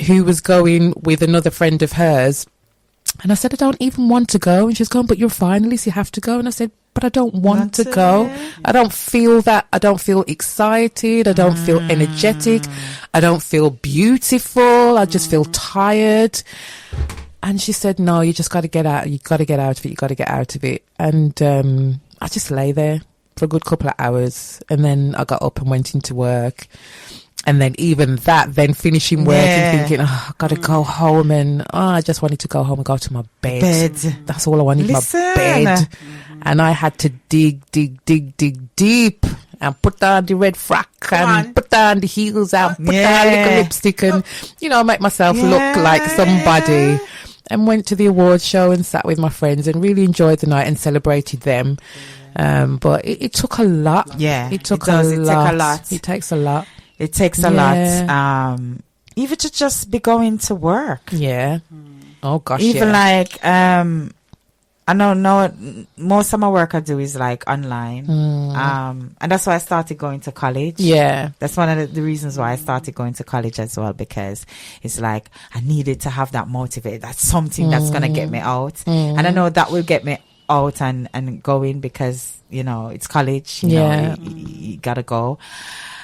Speaker 4: who was going with another friend of hers. And I said, I don't even want to go. And she's going, but you're a finalist, you have to go. And I said, but I don't want to go. Yeah. I don't feel that. I don't feel excited. I don't feel energetic. I don't feel beautiful. I just feel tired. And she said, no, you just got to get out. You got to get out of it. You got to get out of it. And I just lay there for a good couple of hours. And then I got up and went into work. And then even that, then finishing work and thinking, I got to go home. And I just wanted to go home and go to my bed. That's all I wanted, my bed. And I had to dig deep. And put on the red frock and put on the heels and put on little lipstick and, make myself look like somebody. And went to the awards show and sat with my friends and really enjoyed the night and celebrated them. But it took a lot.
Speaker 2: Yeah.
Speaker 4: It took a lot. It takes a lot.
Speaker 2: It takes a lot. Even to just be going to work.
Speaker 4: Yeah. Oh, gosh,
Speaker 2: even like, I know most of my work I do is like online. And that's why I started going to college.
Speaker 4: Yeah.
Speaker 2: That's one of the reasons why I started going to college as well, because it's like I needed to have that motivate. That's something that's going to get me out. And I know that will get me out and going because, it's college. You know, you got to go.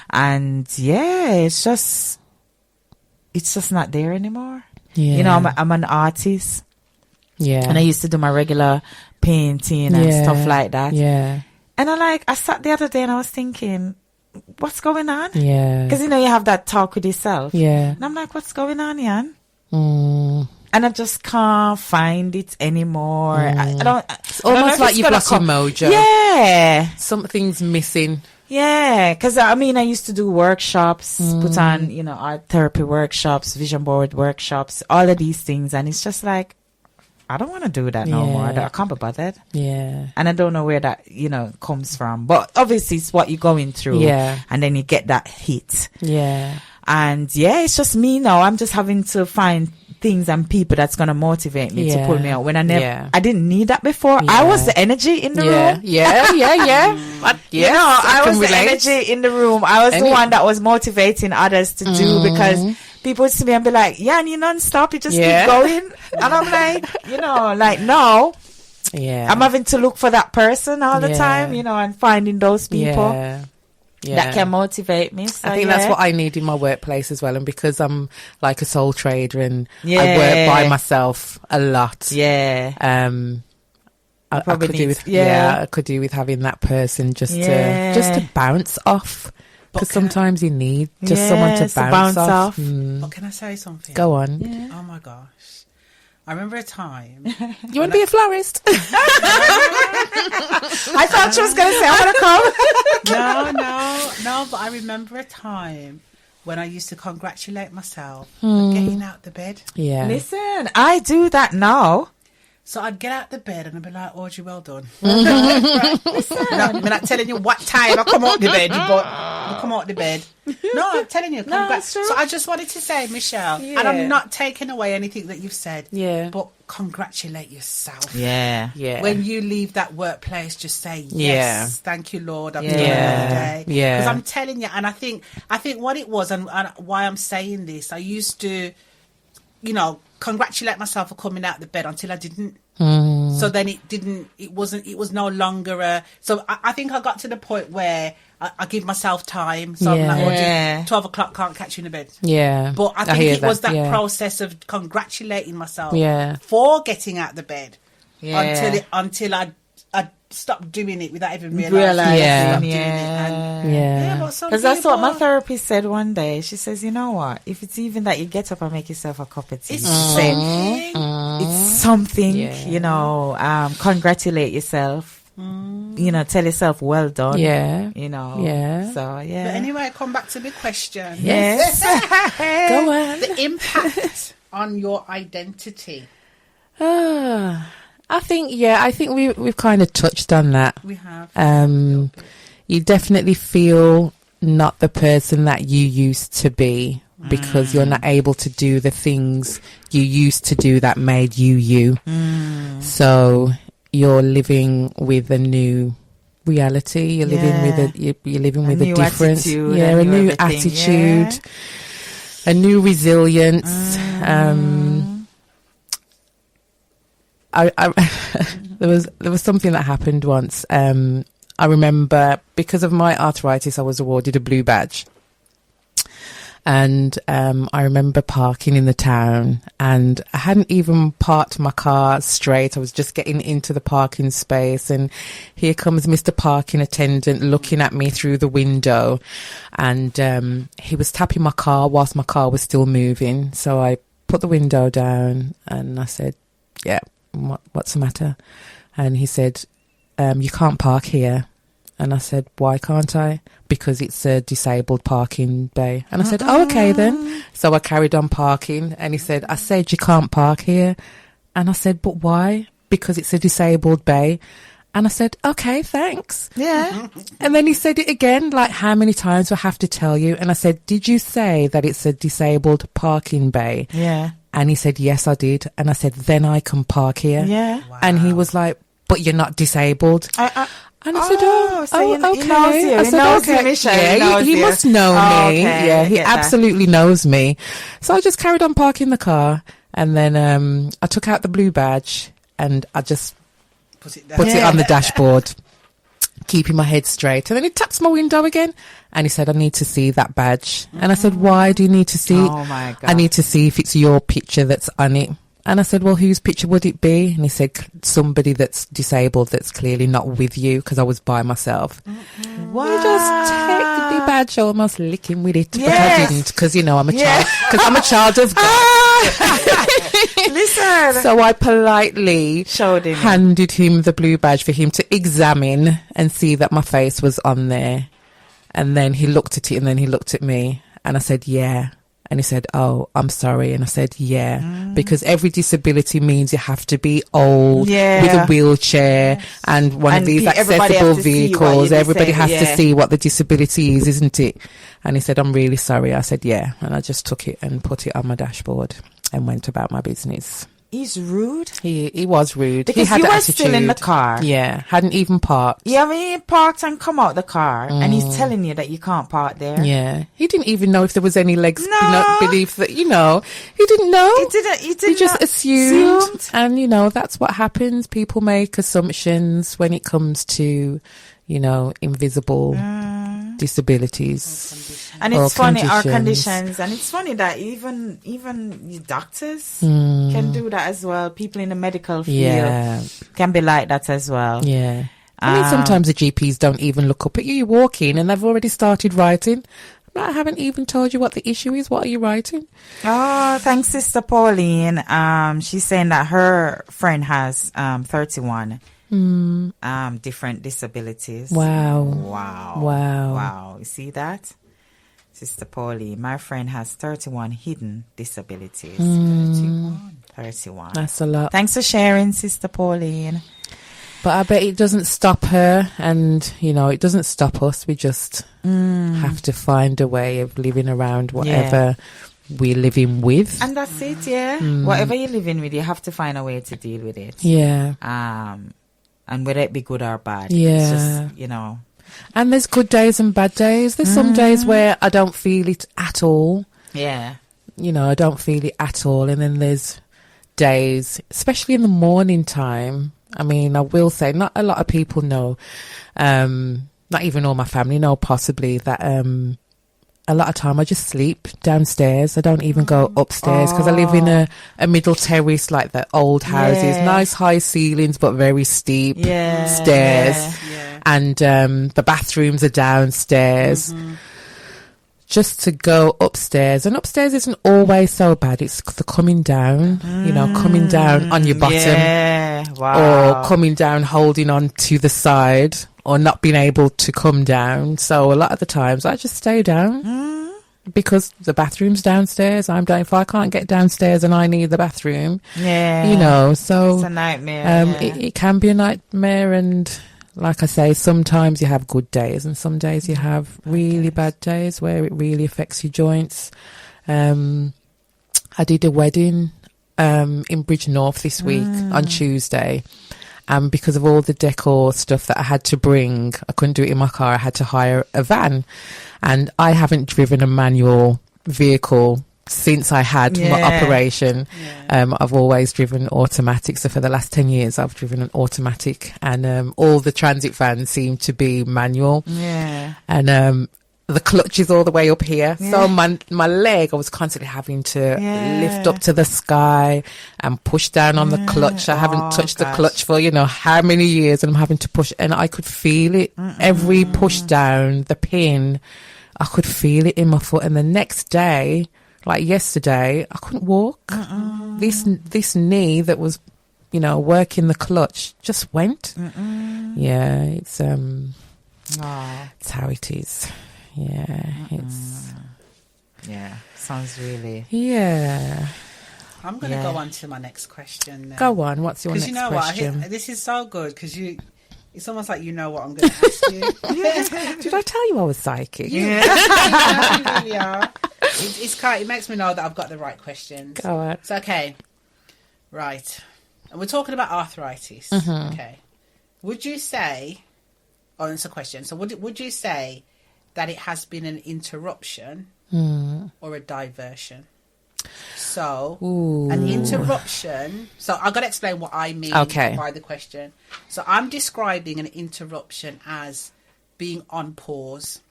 Speaker 2: And it's just not there anymore. Yeah. I'm an artist.
Speaker 4: Yeah.
Speaker 2: And I used to do my regular painting and stuff like that.
Speaker 4: Yeah.
Speaker 2: And I sat the other day and I was thinking, what's going on?
Speaker 4: Yeah.
Speaker 2: Because, you have that talk with yourself.
Speaker 4: Yeah.
Speaker 2: And I'm like, what's going on, Jan? And I just can't find it anymore. I don't.
Speaker 4: It's almost like you've lost your mojo.
Speaker 2: Yeah.
Speaker 4: Something's missing.
Speaker 2: Yeah, because I used to do workshops, put on, art therapy workshops, vision board workshops, all of these things. And it's just like, I don't want to do that no more. I can't be bothered.
Speaker 4: Yeah.
Speaker 2: And I don't know where that, comes from. But obviously it's what you're going through. Yeah. And then you get that hit.
Speaker 4: Yeah.
Speaker 2: And it's just me now. I'm just having to find things and people that's going to motivate me to pull me out. When I didn't need that before. Yeah. I was the energy in the room.
Speaker 4: Yeah. But,
Speaker 2: I was the energy in the room. I was the one that was motivating others to do, because people would see me and be like, you're non-stop. You just keep going. And I'm like, no. Yeah. I'm having to look for that person all the time, and finding those people. Yeah. That can motivate me. So
Speaker 4: I think that's what I need in my workplace as well. And because I'm like a sole trader and I work by myself a lot.
Speaker 2: Yeah.
Speaker 4: I could do with I could do with having that person just to bounce off. Because sometimes you need just someone to bounce off.
Speaker 3: But can I say something?
Speaker 4: Go on.
Speaker 3: Yeah. Oh my gosh. I remember a time.
Speaker 4: You want to be a florist?
Speaker 2: I thought she was going to say, I want to
Speaker 3: come. No, but I remember a time when I used to congratulate myself for getting out the bed.
Speaker 4: Yeah.
Speaker 2: Listen, I do that now.
Speaker 3: So I'd get out the bed and I'd be like, Audrey, well done. Listen, I'm not telling you what time I come out the bed, but I come out the bed. No, I'm telling you. So I just wanted to say, Michelle, and I'm not taking away anything that you've said, but congratulate yourself.
Speaker 2: Yeah.
Speaker 3: When you leave that workplace, just say, yes, thank you, Lord, I've done it today.
Speaker 4: Yeah.
Speaker 3: Because I'm telling you, and I think what it was, and why I'm saying this, I used to, congratulate myself for coming out of the bed until I didn't. So then it was no longer so I think I got to the point where I give myself time. So I'm like,
Speaker 2: Yeah.
Speaker 3: 12 o'clock can't catch you in the bed.
Speaker 4: Yeah.
Speaker 3: But I think
Speaker 4: hear
Speaker 3: it was that
Speaker 4: yeah.
Speaker 3: process of congratulating myself
Speaker 4: Yeah.
Speaker 3: for getting out of the bed
Speaker 2: Yeah.
Speaker 3: until I stopped doing it without even realising
Speaker 2: Realizing,
Speaker 4: Yeah.
Speaker 3: I stopped doing it.
Speaker 2: yeah.
Speaker 4: Yeah.
Speaker 3: But some
Speaker 2: Because that's what my
Speaker 3: people-
Speaker 2: therapist said one day. She says, you know what? If it's even that you get up and make yourself a cup of tea,
Speaker 3: It's
Speaker 2: she said,
Speaker 3: something.
Speaker 2: it's something,
Speaker 4: Yeah.
Speaker 2: you know, congratulate yourself, you know, tell yourself well done.
Speaker 4: Yeah.
Speaker 2: You know.
Speaker 4: Yeah.
Speaker 2: So, yeah.
Speaker 3: But anyway, come back to the question.
Speaker 2: Yes.
Speaker 4: Go on.
Speaker 3: The impact on your identity.
Speaker 4: I think we've kind of touched on that.
Speaker 3: We have.
Speaker 4: You definitely feel not the person that you used to be because you're not able to do the things you used to do that made you. So you're living with a new reality. You're living with a
Speaker 2: new
Speaker 4: different,
Speaker 2: attitude,
Speaker 4: a
Speaker 2: a new
Speaker 4: new
Speaker 2: everything,
Speaker 4: attitude, a new resilience. There was something that happened once. I remember because of my arthritis, I was awarded a blue badge. And I remember parking in the town, and I hadn't even parked my car straight. I was just getting into the parking space, and here comes Mr. Parking Attendant looking at me through the window, and he was tapping my car whilst my car was still moving. So I put the window down and I said, yeah, what's the matter? And he said, you can't park here. And I said, why can't I? Because it's a disabled parking bay. And I said, oh, okay then. So I carried on parking, and he said, I said you can't park here. And I said, but why? Because it's a disabled bay. And I said, okay, thanks.
Speaker 2: Yeah.
Speaker 4: And then he said it again, like, how many times do I have to tell you? And I said, did you say that it's a disabled parking bay?
Speaker 2: Yeah.
Speaker 4: And he said, yes, I did. And I said, then I can park here.
Speaker 2: Yeah.
Speaker 4: And he was like, but you're not disabled. And I said,
Speaker 2: so
Speaker 4: okay.
Speaker 2: he knows you.
Speaker 4: I
Speaker 2: He
Speaker 4: said,
Speaker 2: knows you,
Speaker 4: okay.
Speaker 2: Michelle.
Speaker 4: Yeah,
Speaker 2: He knows
Speaker 4: he
Speaker 2: you.
Speaker 4: must know
Speaker 2: Oh,
Speaker 4: me.
Speaker 2: okay.
Speaker 4: Yeah,
Speaker 2: I
Speaker 4: he
Speaker 2: get that.
Speaker 4: absolutely knows me. So I just carried on parking the car, and then I took out the blue badge, and I just
Speaker 3: Put it down.
Speaker 4: put it on the dashboard, keeping my head straight. And then he taps my window again, and he said, I need to see that badge. And I said, why do you need to see it?
Speaker 2: Oh, my God.
Speaker 4: I need to see if it's your picture that's on it. And I said, well, whose picture would it be? And he said, somebody that's disabled that's clearly not with you, because I was by myself.
Speaker 2: Wow.
Speaker 4: I just take the badge, almost licking with it, but
Speaker 2: Yes.
Speaker 4: I didn't, because, you know, I'm a
Speaker 2: Yeah.
Speaker 4: child. Because I'm a child of God.
Speaker 2: Listen.
Speaker 4: So I politely
Speaker 2: Showed him.
Speaker 4: handed him the blue badge for him to examine and see that my face was on there. And then he looked at it, and then he looked at me, and I said, yeah. And he said, oh, I'm sorry. And I said, yeah, because every disability means you have to be old
Speaker 2: Yeah.
Speaker 4: with a wheelchair and one
Speaker 2: And
Speaker 4: of these
Speaker 2: everybody
Speaker 4: accessible
Speaker 2: has to see what
Speaker 4: vehicles.
Speaker 2: you're
Speaker 4: Everybody
Speaker 2: saying,
Speaker 4: has to
Speaker 2: yeah.
Speaker 4: see what the disability is, isn't it? And he said, I'm really sorry. I said, yeah. And I just took it and put it on my dashboard and went about my business.
Speaker 2: He's rude.
Speaker 4: He was rude.
Speaker 2: Because
Speaker 4: he had
Speaker 2: you
Speaker 4: the
Speaker 2: were
Speaker 4: attitude.
Speaker 2: still in the car.
Speaker 4: Yeah, hadn't even parked.
Speaker 2: Yeah, I mean, he parked and come out the car, and he's telling you that you can't park there.
Speaker 4: Yeah, he didn't even know if there was any legs
Speaker 2: No.
Speaker 4: beneath that. You know, he didn't know.
Speaker 2: He didn't.
Speaker 4: He just assumed, and you know that's what happens. People make assumptions when it comes to, you know, invisible disabilities.
Speaker 2: And
Speaker 4: or
Speaker 2: it's funny, our
Speaker 4: conditions.
Speaker 2: conditions, and it's funny that even your doctors can do that as well. People in the medical field
Speaker 4: Yeah,
Speaker 2: can be like that as well.
Speaker 4: yeah. I mean, sometimes the GPs don't even look up at you. You walk in and they've already started writing. I haven't even told you what the issue is. What are you writing?
Speaker 2: Oh, thanks, Sister Pauline. She's saying that her friend has 31 different disabilities.
Speaker 4: Wow.
Speaker 2: Wow.
Speaker 4: Wow.
Speaker 2: Wow. You see that? Sister Pauline, my friend has 31 hidden disabilities. 31.
Speaker 4: That's a lot.
Speaker 2: Thanks for sharing, Sister Pauline.
Speaker 4: But I bet it doesn't stop her, and you know, it doesn't stop us. We just have to find a way of living around whatever we're living with.
Speaker 2: And that's it, yeah. Whatever you're living with, you have to find a way to deal with it.
Speaker 4: Yeah.
Speaker 2: And whether it be good or bad.
Speaker 4: Yeah.
Speaker 2: It's just, you know.
Speaker 4: And there's good days and bad days. There's some days where I don't feel it at all.
Speaker 2: Yeah.
Speaker 4: You know, I don't feel it at all. And then there's days, especially in the morning time. I mean, I will say not a lot of people know, not even all my family know possibly, that a lot of time I just sleep downstairs. I don't even go upstairs because I live in a middle terrace, like the old houses, nice high ceilings but very steep stairs. And the bathrooms are downstairs. Just to go upstairs, and upstairs isn't always so bad. It's the coming down, coming down on your bottom, or coming down holding on to the side, or not being able to come down. So a lot of the times I just stay down because the bathroom's downstairs. I'm down. If I can't get downstairs and I need the bathroom, so
Speaker 2: it's a nightmare.
Speaker 4: It can be a nightmare. And like I say, sometimes you have good days and some days you have really bad days where it really affects your joints. I did a wedding in Bridge North this week on Tuesday. And because of all the decor stuff that I had to bring, I couldn't do it in my car. I had to hire a van. And I haven't driven a manual vehicle since I had my operation. I've always driven automatic. So for the last 10 years, I've driven an automatic, and all the transit vans seem to be manual. And the clutch is all the way up here. So my leg, I was constantly having to lift up to the sky and push down on the clutch. I haven't touched the clutch for, how many years, and I'm having to push, and I could feel it. Every push down, the pin, I could feel it in my foot. And the next day, like yesterday, I couldn't walk. This knee that was, working the clutch just went. Yeah, it's how it is.
Speaker 2: Sounds really.
Speaker 3: I'm going to go on to my next question then.
Speaker 4: Go on. What's your next question?
Speaker 3: What? This is so good because it's almost like you know what I'm going to ask you.
Speaker 4: Did I tell you I was psychic?
Speaker 3: You really are. It makes me know that I've got the right questions.
Speaker 4: Go on.
Speaker 3: So, okay. Right. And we're talking about arthritis. Okay. Would you say... Oh, it's a question. So would you say that it has been an interruption or a diversion? So, an interruption... So, I've got to explain what I mean by the question. So, I'm describing an interruption as being on pause.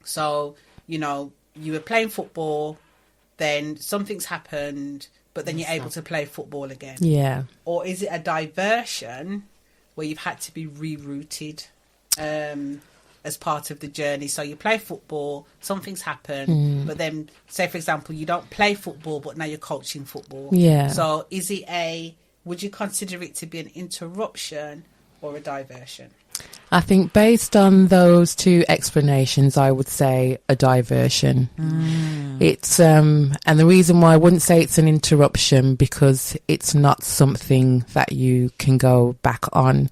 Speaker 3: So, you were playing football, then something's happened, but then you're able to play football again.
Speaker 4: Yeah.
Speaker 3: Or is it a diversion where you've had to be rerouted as part of the journey? So you play football, something's happened, but then, say, for example, you don't play football, but now you're coaching football.
Speaker 4: Yeah.
Speaker 3: So would you consider it to be an interruption or a diversion?
Speaker 4: I think based on those two explanations, I would say a diversion. It's and the reason why I wouldn't say it's an interruption, because it's not something that you can go back on.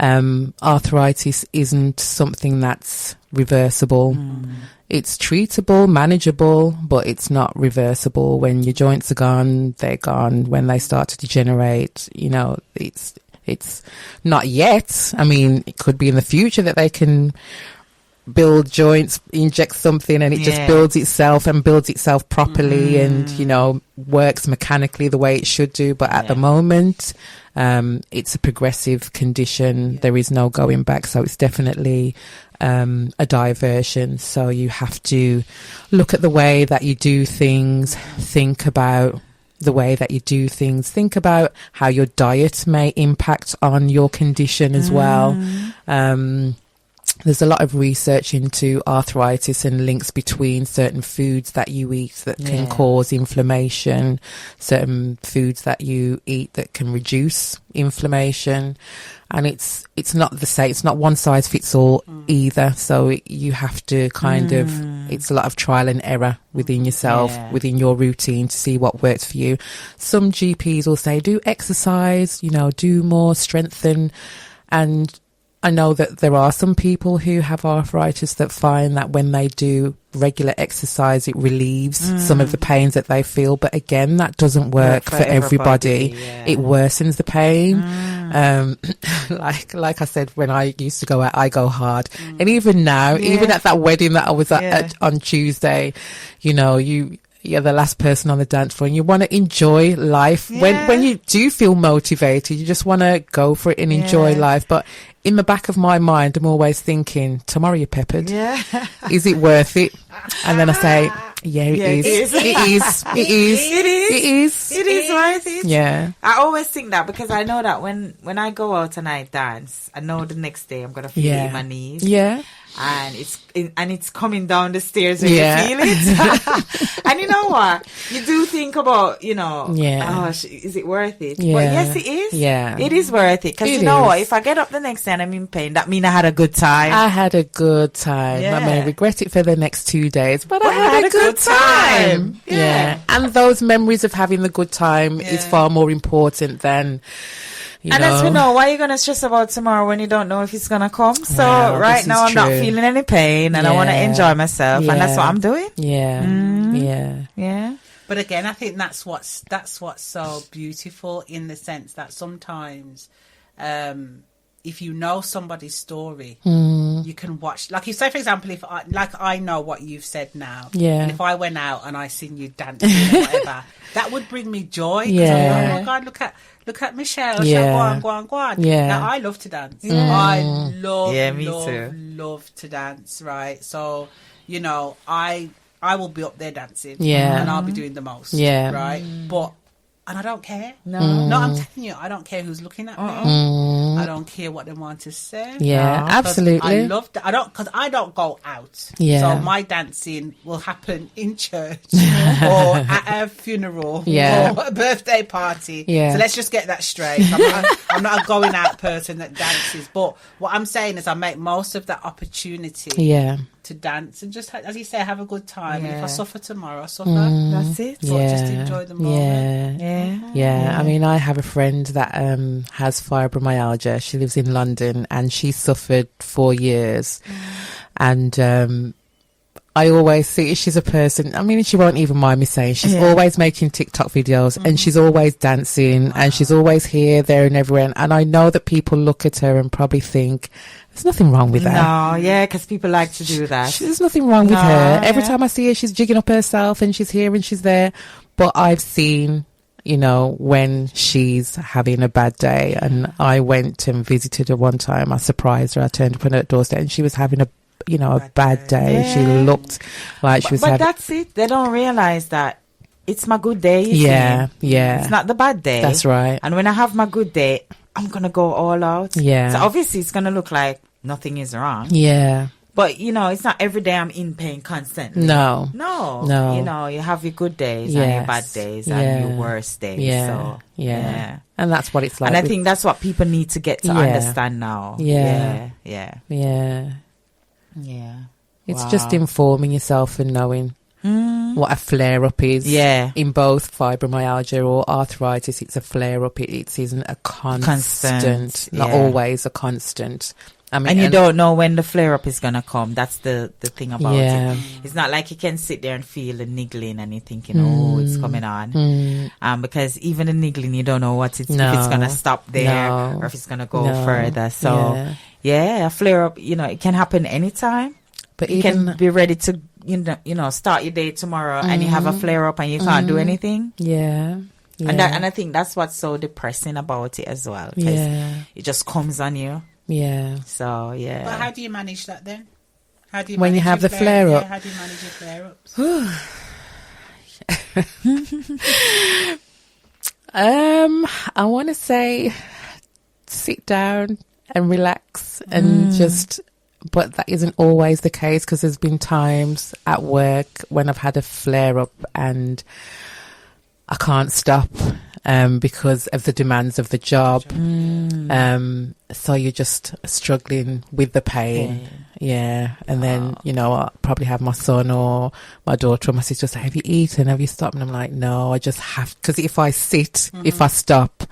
Speaker 4: Arthritis isn't something that's reversible. It's treatable, manageable, but it's not reversible. When your joints are gone, they're gone. When they start to degenerate, it's not yet. I mean, it could be in the future that they can build joints, inject something, and it just builds itself properly and, works mechanically the way it should do. But at the moment, it's a progressive condition. There is no going back. So it's definitely a diversion. So you have to look at the way that you do things, think about the way that you do things, think about how your diet may impact on your condition as well. There's a lot of research into arthritis and links between certain foods that you eat that can cause inflammation, certain foods that you eat that can reduce inflammation. And it's not the same. It's not one size fits all either. So you have to kind of, it's a lot of trial and error within yourself, within your routine to see what works for you. Some GPs will say, do exercise, do more, strengthen. And I know that there are some people who have arthritis that find that when they do regular exercise, it relieves some of the pains that they feel. But again, that doesn't work for everybody. It worsens the pain. Like I said, when I used to go out, I go hard. And even now, even at that wedding that I was at on Tuesday, you're the last person on the dance floor and you want to enjoy life. When you do feel motivated, you just want to go for it and enjoy life. But in the back of my mind, I'm always thinking, tomorrow you're peppered.
Speaker 2: Yeah.
Speaker 4: Is it worth it? And then I say, yeah, it is. It is. It is.
Speaker 2: It is.
Speaker 4: It is.
Speaker 2: It is worth it.
Speaker 4: Yeah.
Speaker 2: I always think that because I know that when I go out and I dance, I know the next day I'm gonna feel it in my knees.
Speaker 4: Yeah.
Speaker 2: And it's coming down the stairs when you feel it. And you know what? You do think about, is it worth it?
Speaker 4: Yeah.
Speaker 2: But yes, it is.
Speaker 4: Yeah.
Speaker 2: It is worth it. Because you know what? If I get up the next day and I'm in pain, that means I had a good time.
Speaker 4: I had a good time.
Speaker 2: Yeah.
Speaker 4: I may regret it for the next 2 days, but I had a good time.
Speaker 2: Yeah.
Speaker 4: And those memories of having the good time is far more important than...
Speaker 2: As we know, why are you going to stress about tomorrow when you don't know if it's going to come? So
Speaker 4: Well,
Speaker 2: right now I'm not feeling any pain and I want to enjoy myself and that's what I'm doing. Yeah.
Speaker 3: But again, I think that's what's so beautiful in the sense that sometimes if you know somebody's story, you can watch. Like you say, for example, if I know what you've said now, and if I went out and I seen you dancing or whatever, that would bring me joy. I'm like, oh my God, look at Michelle.
Speaker 4: Yeah.
Speaker 3: Go on.
Speaker 4: Yeah.
Speaker 3: Now I love to dance. I
Speaker 2: me too.
Speaker 3: love to dance. Right. So I will be up there dancing.
Speaker 4: Yeah.
Speaker 3: And I'll be doing the most.
Speaker 4: Yeah.
Speaker 3: Right. And I don't care.
Speaker 2: No,
Speaker 3: I'm telling you, I don't care who's looking at me. I don't care what they want to say.
Speaker 4: Yeah,
Speaker 3: No,
Speaker 4: absolutely.
Speaker 3: I love that. Because I don't go out.
Speaker 4: Yeah.
Speaker 3: So my dancing will happen in church or at a funeral or a birthday party.
Speaker 4: Yeah.
Speaker 3: So let's just get that straight. I'm not a going out person that dances. But what I'm saying is I make most of that opportunity.
Speaker 4: Yeah.
Speaker 3: To dance and just, as you say, have a good time. And if I suffer tomorrow, I suffer.
Speaker 2: That's it.
Speaker 3: But just enjoy the moment.
Speaker 4: Yeah. I mean, I have a friend that has fibromyalgia. She lives in London and she suffered 4 years. And I always see she's a person, I mean, she won't even mind me saying, she's always making TikTok videos and she's always dancing and she's always here, there and everywhere. And I know that people look at her and probably think, there's nothing wrong with her.
Speaker 2: No, because people like to do that.
Speaker 4: There's nothing wrong with her. Every time I see her, she's jigging up herself and she's here and she's there. But I've seen, when she's having a bad day, and I went and visited her one time. I surprised her. I turned up on her doorstep and she was having a bad day.
Speaker 2: Yeah.
Speaker 4: She looked like she was having...
Speaker 2: But that's it. They don't realize that it's my good day.
Speaker 4: Yeah.
Speaker 2: It's not the bad day.
Speaker 4: That's right.
Speaker 2: And when I have my good day, I'm going to go all out.
Speaker 4: Yeah.
Speaker 2: So obviously it's going to look like nothing is wrong.
Speaker 4: Yeah.
Speaker 2: But, it's not every day I'm in pain constantly.
Speaker 4: No.
Speaker 2: You have your good days and your bad days and your worst days.
Speaker 4: Yeah.
Speaker 2: So,
Speaker 4: yeah. And that's what it's like.
Speaker 2: And I think that's what people need to get to understand now.
Speaker 4: Yeah.
Speaker 2: Yeah.
Speaker 4: It's just informing yourself and knowing what a flare-up is.
Speaker 2: Yeah.
Speaker 4: In both fibromyalgia or arthritis, it's a flare-up. It isn't a constant. Not always a constant. I mean,
Speaker 2: and you don't know when the flare-up is going to come. That's the thing about it. It's not like you can sit there and feel the niggling and you're thinking, it's coming on. Because even the niggling, you don't know if it's going to stop there or if it's going to go further. So, a flare-up, it can happen anytime. But you can be ready to, start your day tomorrow and you have a flare-up and you can't do anything.
Speaker 4: Yeah.
Speaker 2: And I think that's what's so depressing about it as well. Because it just comes on you. Yeah. So,
Speaker 3: But how do you manage that then? How do you
Speaker 4: when you have the flare-up?
Speaker 3: How do you manage your flare-ups?
Speaker 4: I want to say sit down and relax and just... But that isn't always the case because there's been times at work when I've had a flare-up and I can't stop because of the demands of the job. So you're just struggling with the pain. Yeah. And then, I'll probably have my son or my daughter or my sister say, have you eaten? Have you stopped? And I'm like, no, I just have... Because if I sit, if I stop,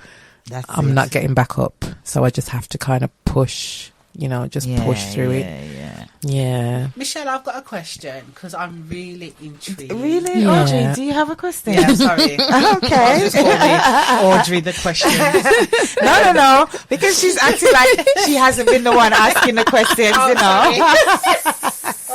Speaker 4: I'm not getting back up. So I just have to kind of push... push through it. Yeah.
Speaker 3: Michelle, I've got a question because I'm really intrigued.
Speaker 2: Really? Yeah. Audrey, do you have a question?
Speaker 3: Yeah, I'm sorry.
Speaker 2: Okay.
Speaker 3: Just call me Audrey the question.
Speaker 2: No. Because she's acting like she hasn't been the one asking the questions,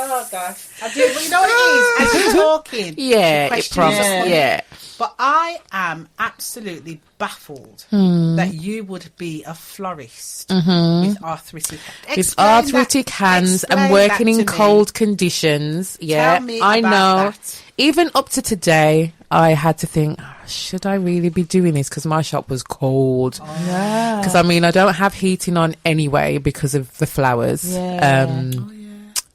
Speaker 3: Oh gosh. I do. Well, you know what it is? As you're talking,
Speaker 4: Yeah, it
Speaker 3: questions
Speaker 4: probably,
Speaker 3: are coming.
Speaker 4: yeah.
Speaker 3: But I am absolutely baffled that you would be a florist with arthritic hands.
Speaker 4: With arthritic hands and working in cold conditions. Yeah,
Speaker 3: Tell me
Speaker 4: I
Speaker 3: about
Speaker 4: know.
Speaker 3: that.
Speaker 4: Even up to today, I had to think, should I really be doing this? Because my shop was cold.
Speaker 2: Yeah.
Speaker 4: Because, I mean, I don't have heating on anyway because of the flowers.
Speaker 2: Yeah.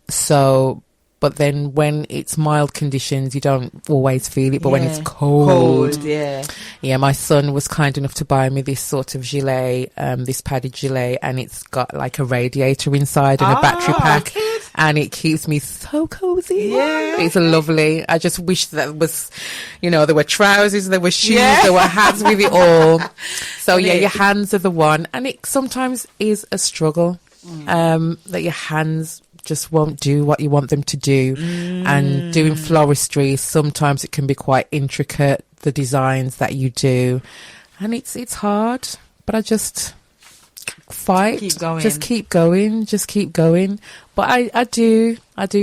Speaker 4: So, but then when it's mild conditions, you don't always feel it. But when it's cold,
Speaker 2: yeah.
Speaker 4: yeah, my son was kind enough to buy me this sort of gilet, this padded gilet, and it's got like a radiator inside and a battery pack. And it keeps me so cozy.
Speaker 2: Yeah.
Speaker 4: It's lovely. I just wish that was, there were trousers, there were shoes, there were hats with it all. So yeah, your hands are the one. And it sometimes is a struggle, that your hands just won't do what you want them to do. And doing floristry, sometimes it can be quite intricate, the designs that you do. And it's hard, but I just fight,
Speaker 2: Keep going.
Speaker 4: just keep going. But I do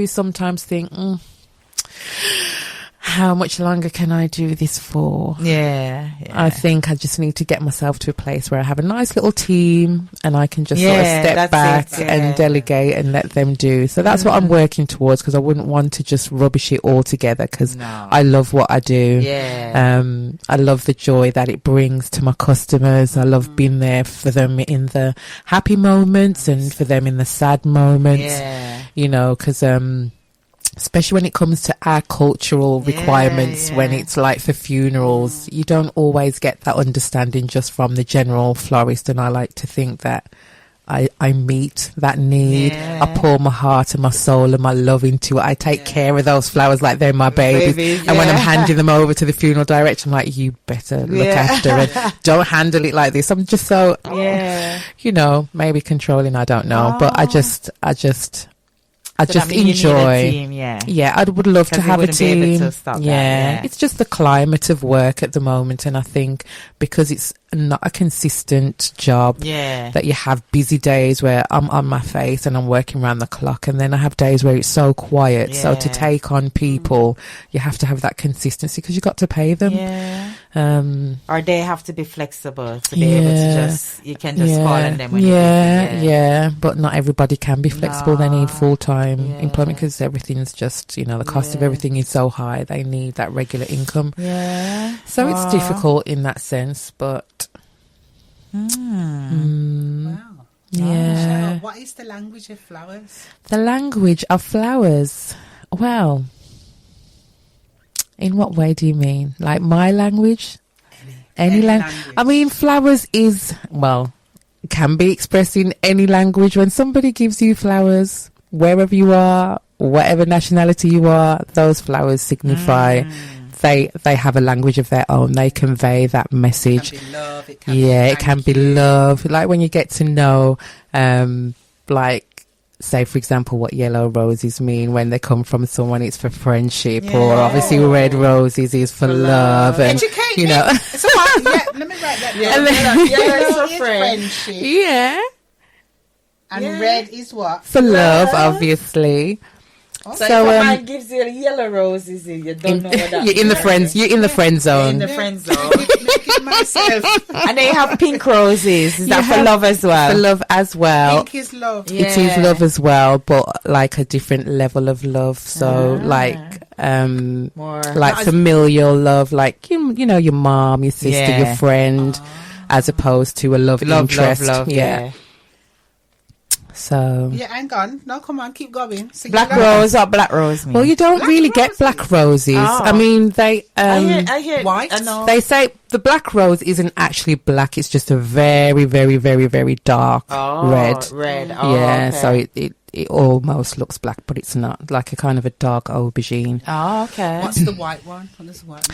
Speaker 4: sometimes think, how much longer can I do this for?
Speaker 2: Yeah.
Speaker 4: I think I just need to get myself to a place where I have a nice little team and I can just sort of
Speaker 2: Yeah,
Speaker 4: step
Speaker 2: that's
Speaker 4: back
Speaker 2: it, yeah.
Speaker 4: and delegate and let them do. So that's what I'm working towards, because I wouldn't want to just rubbish it all together, because
Speaker 2: No.
Speaker 4: I love what I do.
Speaker 2: Yeah.
Speaker 4: I love the joy that it brings to my customers. I love being there for them in the happy moments and for them in the sad moments.
Speaker 2: Yeah.
Speaker 4: Because especially when it comes to our cultural requirements, when it's like for funerals, you don't always get that understanding just from the general florist. And I like to think that I meet that need.
Speaker 2: Yeah.
Speaker 4: I pour my heart and my soul and my love into it. I take care of those flowers like they're my babies. And when I'm handing them over to the funeral director, I'm like, you better look after it. Don't handle it like this. I'm just so, maybe controlling, I don't know. But I just enjoy.
Speaker 2: You need a team, yeah.
Speaker 4: I would love to
Speaker 2: 'Cause you
Speaker 4: have a
Speaker 2: wouldn't be able
Speaker 4: team.
Speaker 2: to stop that, yeah.
Speaker 4: It's just the climate of work at the moment, and I think because it's not a consistent job, that you have busy days where I'm on my face and I'm working around the clock, and then I have days where it's so quiet. So to take on people, you have to have that consistency because you got to pay them.
Speaker 2: Or they have to be flexible to be able to you can just call on them when you're busy.
Speaker 4: But not everybody can be flexible. They need full-time employment because everything's just, the cost of everything is so high. They need that regular income. So it's difficult in that sense, but
Speaker 3: Wow.
Speaker 4: yeah.
Speaker 3: What is the language of flowers?
Speaker 4: The language of flowers. Well, in what way do you mean? Like my language? Any language. I mean, flowers can be expressed in any language. When somebody gives you flowers, wherever you are, whatever nationality you are, those flowers signify they have a language of their own. They convey that message.
Speaker 3: It can be love.
Speaker 4: It can be love. Like when you get to know, say, for example, what yellow roses mean when they come from someone, it's for friendship, or obviously red roses is for love. And,
Speaker 3: educate
Speaker 4: me.
Speaker 3: So let me write that down. Yellow is friendship.
Speaker 4: Yeah.
Speaker 3: And red is what?
Speaker 4: For love, obviously.
Speaker 2: So if a man gives you yellow roses, you don't know what that
Speaker 4: you're in the friends. You're in the friend zone.
Speaker 2: in the friend zone.
Speaker 3: Make it myself.
Speaker 2: And they have pink roses. Is that for love as well?
Speaker 4: For love as well.
Speaker 3: Pink is love.
Speaker 4: It is love as well, but like a different level of love. So
Speaker 2: More
Speaker 4: like familial love, like your mom, your sister, your friend, as opposed to a love interest.
Speaker 2: Love, yeah.
Speaker 4: So
Speaker 3: hang on. No, come on, keep going. Sing
Speaker 2: Black
Speaker 3: it out.
Speaker 2: rose or black rose mean?
Speaker 4: well, you don't really get
Speaker 3: roses.
Speaker 4: black roses.
Speaker 2: Oh.
Speaker 4: I mean, they
Speaker 2: I hear
Speaker 3: white.
Speaker 2: I know.
Speaker 4: they say the black rose isn't actually black. It's just a very, very, very, very dark red.
Speaker 2: Red. Oh,
Speaker 4: Yeah,
Speaker 2: okay.
Speaker 4: so it almost looks black, but it's not. Like a kind of a dark aubergine.
Speaker 2: Oh, okay.
Speaker 3: What's the white one? What does the white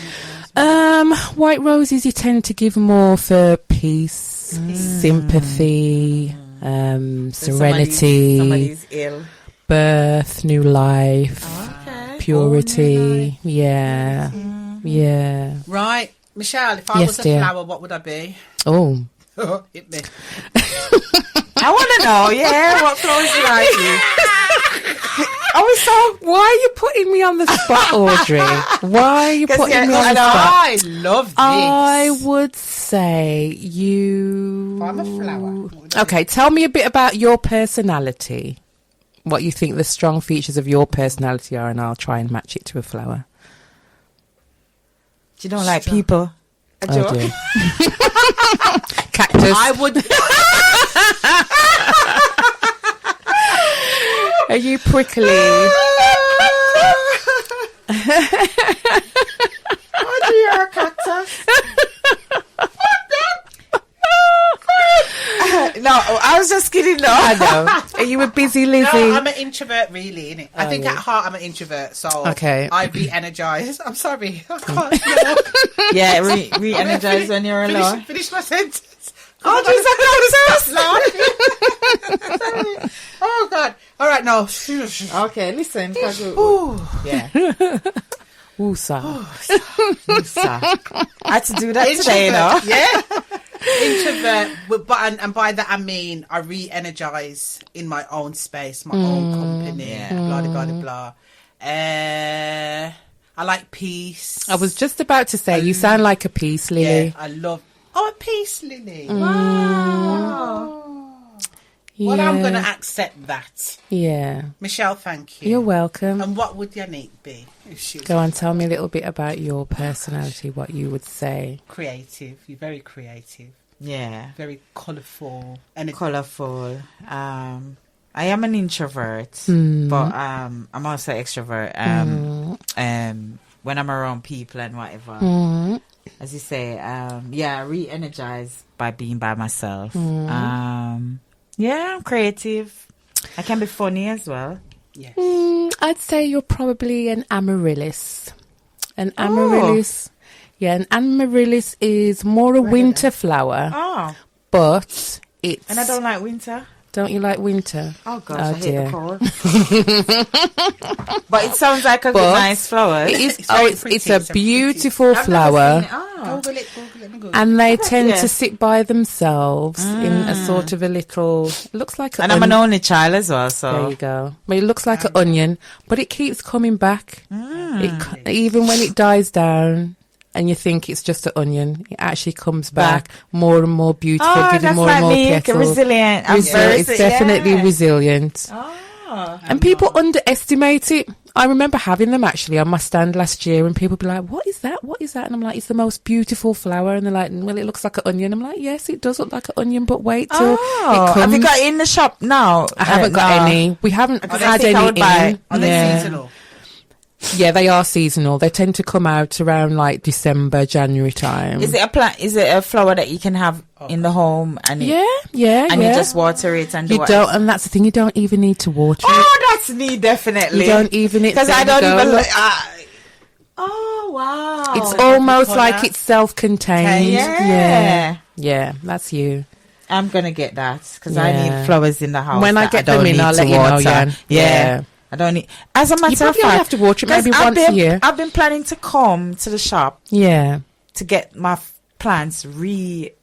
Speaker 3: one?
Speaker 4: White roses you tend to give more for peace, sympathy, serenity,
Speaker 2: Somebody's ill.
Speaker 4: birth, new life,
Speaker 2: Okay.
Speaker 4: purity. Yeah.
Speaker 3: Right, Michelle. If I
Speaker 4: Yes,
Speaker 3: was a
Speaker 4: dear.
Speaker 3: flower, what would I be?
Speaker 4: Oh,
Speaker 3: Hit me.
Speaker 2: I want to know, what flowers you like?
Speaker 4: Why are you putting me on the spot, Audrey? Why are you putting me on the spot?
Speaker 3: I love this.
Speaker 4: I would say you...
Speaker 3: I'm a flower.
Speaker 4: Okay, tell me a bit about your personality. What you think the strong features of your personality are, and I'll try and match it to a flower.
Speaker 2: You don't like people. A joke?
Speaker 4: Oh, dear. Cactus.
Speaker 3: I would...
Speaker 4: Are you prickly?
Speaker 3: You're a cactus.
Speaker 2: No, I was just kidding. No,
Speaker 4: I know. Are you a busy Lizzie?
Speaker 3: No, I'm an introvert, really, innit? I think
Speaker 4: yeah.
Speaker 3: at heart I'm an introvert, so
Speaker 4: Okay.
Speaker 3: I re-energise. I'm sorry. I can't. No.
Speaker 2: Yeah, re-energize when you're alone.
Speaker 3: Finish my sentence.
Speaker 2: Oh,
Speaker 3: Sorry. Oh, God. All right, no.
Speaker 2: Okay, listen. Yeah.
Speaker 4: Ooh, sir.
Speaker 2: I had to do that today, you know.
Speaker 3: Yeah. Introvert, but and by that I mean I re-energize in my own space, my own company, blah blah blah blah. I like peace.
Speaker 4: I was just about to say, you sound like a peace lily.
Speaker 3: Yeah, I love. Oh, a peace lily. Wow. Well, I'm going to accept that.
Speaker 4: Yeah.
Speaker 3: Michelle, thank you.
Speaker 4: You're welcome.
Speaker 3: And what would Yannick be? If she was
Speaker 4: Go on, tell me a little bit about your personality, what you would say.
Speaker 3: creative. You're very creative.
Speaker 2: Yeah.
Speaker 3: Very colourful.
Speaker 2: Colourful. I am an introvert, but I'm also extrovert. When I'm around people and whatever, as you say, I re-energize by being by myself. Yeah, I'm creative. I can be funny as well.
Speaker 3: Yes.
Speaker 4: I'd say you're probably an amaryllis. An amaryllis. Yeah, an amaryllis is more a winter flower, but it's...
Speaker 2: And I don't like winter.
Speaker 4: Don't you like winter?
Speaker 2: Oh, gosh, I hate the cold. But it sounds like a nice flower.
Speaker 4: It is,
Speaker 3: It's
Speaker 4: it's a beautiful flower.
Speaker 3: Google it.
Speaker 4: And they tend to sit by themselves in a sort of a little... It looks like
Speaker 2: And I'm an only child as well, so...
Speaker 4: There you go. But it looks like an onion, but it keeps coming back. Even when it dies down and you think it's just an onion, it actually comes back more and more beautiful, giving more and more petals.
Speaker 2: Resilient.
Speaker 4: It's definitely resilient. And people underestimate it. I remember having them actually on my stand last year, and people be like, what is that? What is that? And I'm like, it's the most beautiful flower. And they're like, well, it looks like an onion. I'm like, yes, it does look like an onion, but wait till it comes.
Speaker 2: Have you got it in the shop now?
Speaker 4: I haven't got any. We haven't had any in.
Speaker 3: Are they seasonal?
Speaker 4: Yeah, they are seasonal. They tend to come out around like December, January time.
Speaker 2: Is it a plant? Is it a flower that you can have in the home? And
Speaker 4: Yeah.
Speaker 2: you just water it and
Speaker 4: you don't, and that's the thing. You don't even need to water it.
Speaker 2: Oh, that's me definitely.
Speaker 4: You don't even
Speaker 2: because I don't even. Oh wow!
Speaker 4: It's almost like it's self-contained. Yeah, that's you.
Speaker 2: I'm gonna get that because I need flowers in the house.
Speaker 4: When I get them in, I'll let you know, Jan.
Speaker 2: Yeah. I don't need. As a matter of fact,
Speaker 4: you have to water it maybe once a year.
Speaker 2: I've been planning to come to the shop.
Speaker 4: Yeah.
Speaker 2: To get my plants potted.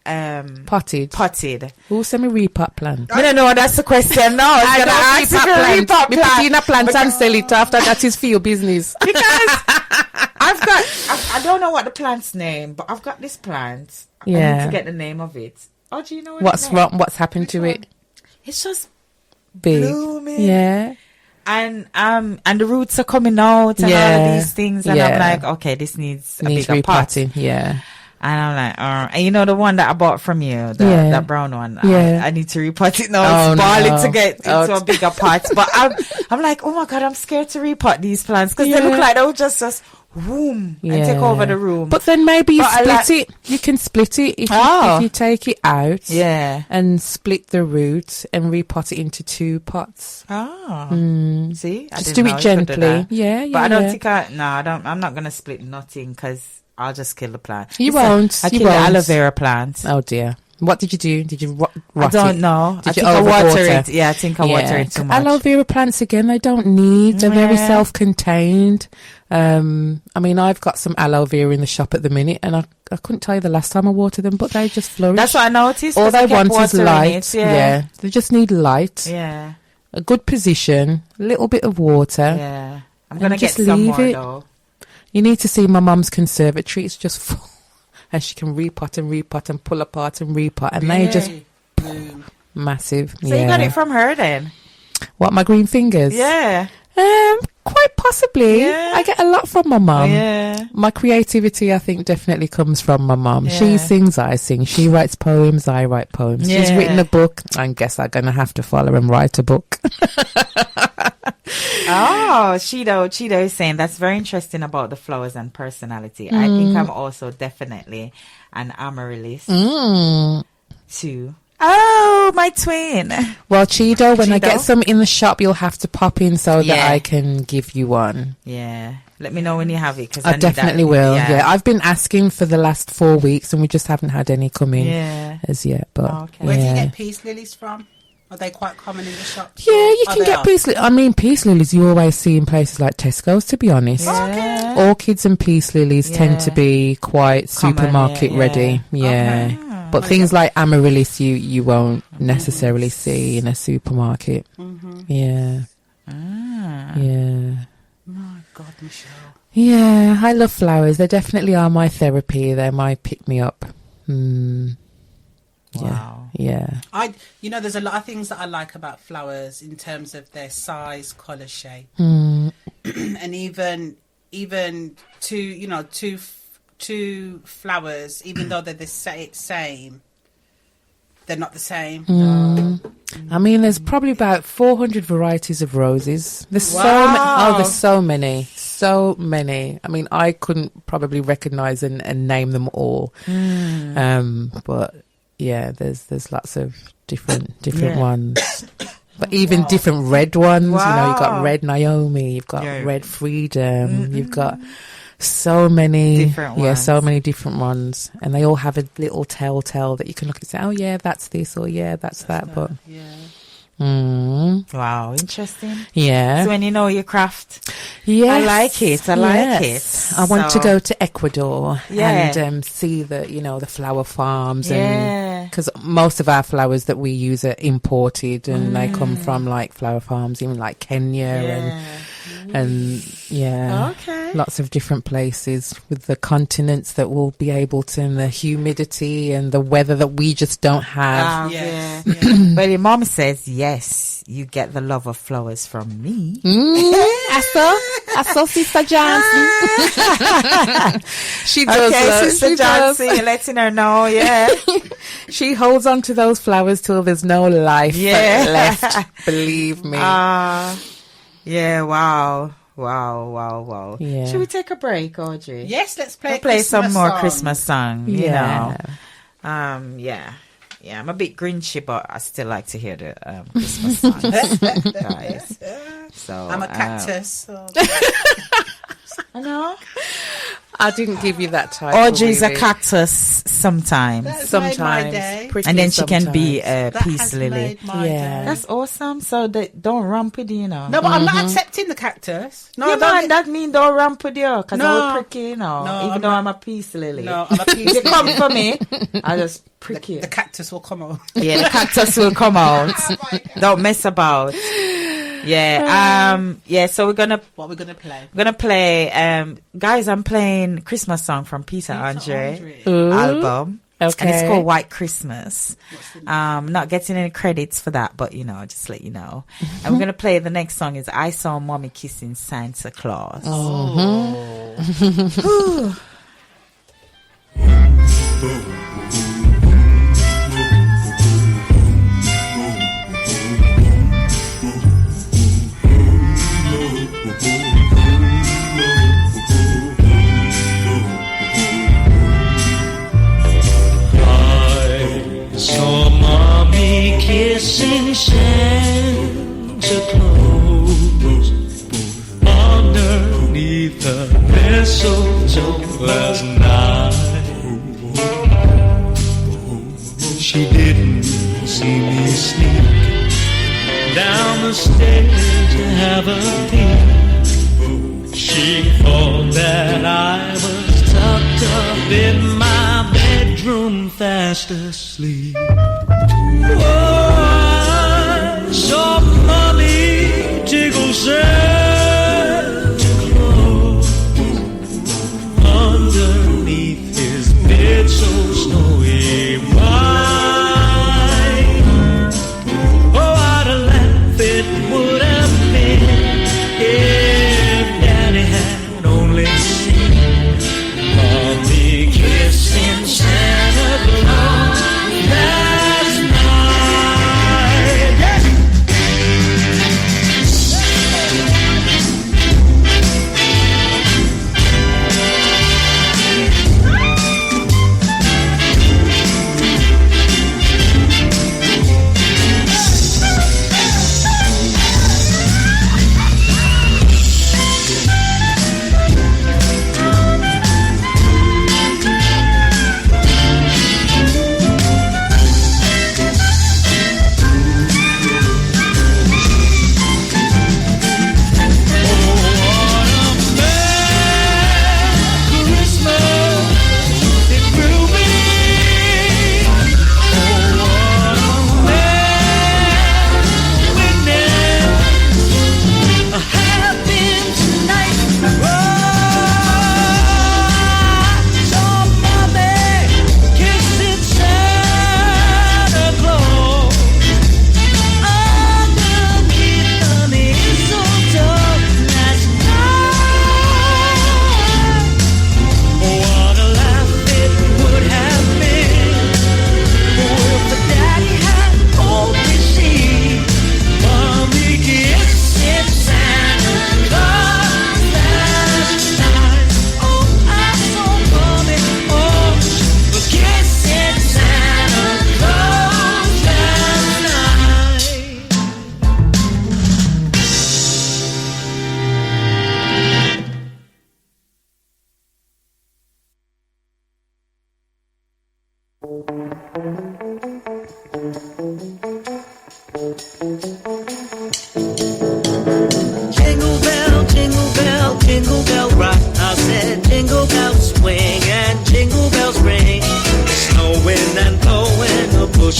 Speaker 4: Who send me repot plant?
Speaker 2: I don't know. That's the question. No, I was going to ask you repot plant.
Speaker 4: Put in a plant and sell it after. That is for your business.
Speaker 2: Because I don't know what the plant's name, but I've got this plant.
Speaker 4: Yeah.
Speaker 2: I need to get the name of it. Oh, do you know
Speaker 4: what's wrong? What's happened to it?
Speaker 2: It's just
Speaker 4: big.
Speaker 2: Blooming.
Speaker 4: Yeah.
Speaker 2: And the roots are coming out and all of these things, and I'm like, okay, this needs a bigger
Speaker 4: repotting.
Speaker 2: pot.
Speaker 4: Yeah.
Speaker 2: And I'm like, and you know the one that I bought from you, that brown one.
Speaker 4: Yeah.
Speaker 2: I need to repot it now, spoil it to get into a bigger pot. But I'm like, oh my God, I'm scared to repot these plants because they look like they'll just boom and take over the room.
Speaker 4: But then maybe you split it. You can split it if you take it out.
Speaker 2: Yeah.
Speaker 4: And split the root and repot it into 2 pots.
Speaker 2: See,
Speaker 4: just do it gently. Yeah.
Speaker 2: But I don't think I'm not gonna split nothing because I'll just kill the plant.
Speaker 4: You won't.
Speaker 2: I killed the aloe vera plant.
Speaker 4: Oh dear. What did you do? Did you rot
Speaker 2: I don't know. I think I water it. Yeah, I think I water it too much.
Speaker 4: Aloe vera plants, again, they don't need. They're very self-contained. I mean, I've got some aloe vera in the shop at the minute, and I couldn't tell you the last time I watered them, but they just flourish.
Speaker 2: That's what I noticed.
Speaker 4: All they want is light. Yeah. They just need light.
Speaker 2: Yeah.
Speaker 4: a good position, a little bit of water.
Speaker 2: Yeah. I'm going to get
Speaker 4: just
Speaker 2: some
Speaker 4: leave
Speaker 2: more
Speaker 4: it.
Speaker 2: though.
Speaker 4: You need to see my mum's conservatory. It's just full. And she can repot and pull apart and repot. And they just massive.
Speaker 2: So you got it from her then?
Speaker 4: What, my green fingers?
Speaker 2: Yeah.
Speaker 4: Quite possibly.
Speaker 2: Yeah.
Speaker 4: I get a lot from my mum.
Speaker 2: Yeah.
Speaker 4: My creativity, I think, definitely comes from my mum.
Speaker 2: Yeah.
Speaker 4: She sings, I sing. She writes poems, I write poems. She's
Speaker 2: Yeah.
Speaker 4: written a book. I guess I'm going to have to follow and write a book.
Speaker 2: Oh, Chido is saying that's very interesting about the flowers and personality. I think I'm also definitely an amaryllis too. Oh, my twin.
Speaker 4: Well, Chido, when I
Speaker 2: Chido?
Speaker 4: get some in the shop, you'll have to pop in so
Speaker 2: Yeah.
Speaker 4: that I can give you one.
Speaker 2: Yeah. Let me know when you have it. Cause
Speaker 4: I
Speaker 2: need that.
Speaker 4: definitely will. Yeah. I've been asking for the last 4 weeks and we just haven't had any come in
Speaker 2: Yeah.
Speaker 4: as yet. But
Speaker 2: Okay.
Speaker 3: Where do you
Speaker 4: yeah.
Speaker 3: get peace lilies from? Are they quite common in the shops?
Speaker 4: Yeah, you
Speaker 3: Oh,
Speaker 4: can
Speaker 3: they
Speaker 4: get
Speaker 3: are?
Speaker 4: peace lilies. I mean, peace lilies you always see in places like Tesco's, to be honest.
Speaker 2: Yeah.
Speaker 4: Orchids and peace lilies tend to
Speaker 2: Yeah.
Speaker 4: be quite
Speaker 2: Common,
Speaker 4: supermarket
Speaker 2: yeah.
Speaker 4: ready. Yeah.
Speaker 3: Okay.
Speaker 4: But things like amaryllis you won't necessarily see in a supermarket. Yeah.
Speaker 2: Ah.
Speaker 4: Yeah.
Speaker 3: My God, Michelle.
Speaker 4: Yeah, I love flowers. They definitely are my therapy. They're my pick-me-up.
Speaker 2: Wow.
Speaker 4: Yeah.
Speaker 3: There's a lot of things that I like about flowers in terms of their size, colour, shape,
Speaker 4: Mm.
Speaker 3: and even two flowers, even though they're the same, they're not the same.
Speaker 4: I mean, there's probably about 400 varieties of roses. There's
Speaker 2: Wow.
Speaker 4: there's so many. So many. I mean, I couldn't probably recognise and name them all. But yeah, there's lots of different
Speaker 2: Yeah.
Speaker 4: ones. But even different red ones. You know, you've got
Speaker 2: Wow.
Speaker 4: red Naomi, you've got
Speaker 2: Yeah.
Speaker 4: red Freedom, you've got so many
Speaker 2: Different
Speaker 4: yeah, so
Speaker 2: ones.
Speaker 4: many different ones. And they all have a little telltale that you can look and say, oh yeah, that's this, or yeah, that's that. But
Speaker 2: Wow. Interesting.
Speaker 4: yeah.
Speaker 2: So when you know your craft.
Speaker 4: Yes.
Speaker 2: I like it. I like
Speaker 4: Yes.
Speaker 2: it.
Speaker 4: I want to
Speaker 2: So-
Speaker 4: go to Ecuador
Speaker 2: Yeah.
Speaker 4: and see the flower farms
Speaker 2: Yeah.
Speaker 4: and because most of our flowers that we use are imported and they come from like flower farms, even like Kenya and yeah,
Speaker 2: Okay.
Speaker 4: lots of different places with the continents that will be able to and the humidity and the weather that we just don't have.
Speaker 3: Yes.
Speaker 2: Yeah. Well, your mom says yes. You get the love of flowers from me.
Speaker 4: I saw Sister Johnson. She does.
Speaker 2: Okay, Sister
Speaker 4: she does.
Speaker 2: Johnson, you're letting her know. Yeah.
Speaker 4: She holds on to those flowers till there's no life
Speaker 2: Yeah.
Speaker 4: left. Believe me.
Speaker 2: Yeah. Wow.
Speaker 4: Yeah.
Speaker 2: Should we take a break, Audrey?
Speaker 3: Yes, let's play.
Speaker 2: We'll play some more
Speaker 3: song.
Speaker 2: Christmas song. You
Speaker 4: Yeah.
Speaker 2: know. Yeah. I'm a bit grinchy, but I still like to hear the Christmas songs, guys. So
Speaker 3: I'm a cactus. So.
Speaker 2: I know.
Speaker 4: I didn't give you that title.
Speaker 2: Audrey's a
Speaker 4: really.
Speaker 2: cactus sometimes.
Speaker 3: That's made my
Speaker 4: Sometimes.
Speaker 3: day.
Speaker 4: Pretty
Speaker 2: And then she can be
Speaker 4: sometimes.
Speaker 2: a
Speaker 3: That
Speaker 2: peace
Speaker 3: has
Speaker 2: lily.
Speaker 3: made my
Speaker 4: Yeah.
Speaker 3: day.
Speaker 2: That's awesome. So don't ramp with you know.
Speaker 3: No, but I'm not accepting the cactus. No,
Speaker 2: Yeah,
Speaker 3: I don't
Speaker 2: man,
Speaker 3: get-
Speaker 2: that mean don't ramp with you because I
Speaker 3: No.
Speaker 2: will prick you, you know.
Speaker 3: No,
Speaker 2: even
Speaker 3: I'm
Speaker 2: though
Speaker 3: not-
Speaker 2: I'm a peace lily.
Speaker 3: No, I'm a
Speaker 2: If
Speaker 3: peace
Speaker 2: you come
Speaker 3: lily.
Speaker 2: for me, I'll just prick you.
Speaker 3: The cactus will come out.
Speaker 2: Yeah, the cactus will come out. Don't mess about. Yeah. So
Speaker 3: What we're gonna play?
Speaker 2: we're gonna play. Guys, I'm playing Christmas song from Peter Andre album.
Speaker 4: Okay.
Speaker 2: And it's called White Christmas. Not getting any credits for that, but just let you know. And we're gonna play the next song is I Saw Mommy Kissing Santa Claus.
Speaker 1: I saw mommy kissing Santa Claus underneath the mistletoe last night. She didn't see me sneak down the stairs to have a peek. She thought that I was tucked up in my bedroom fast asleep. Oh, I saw mommy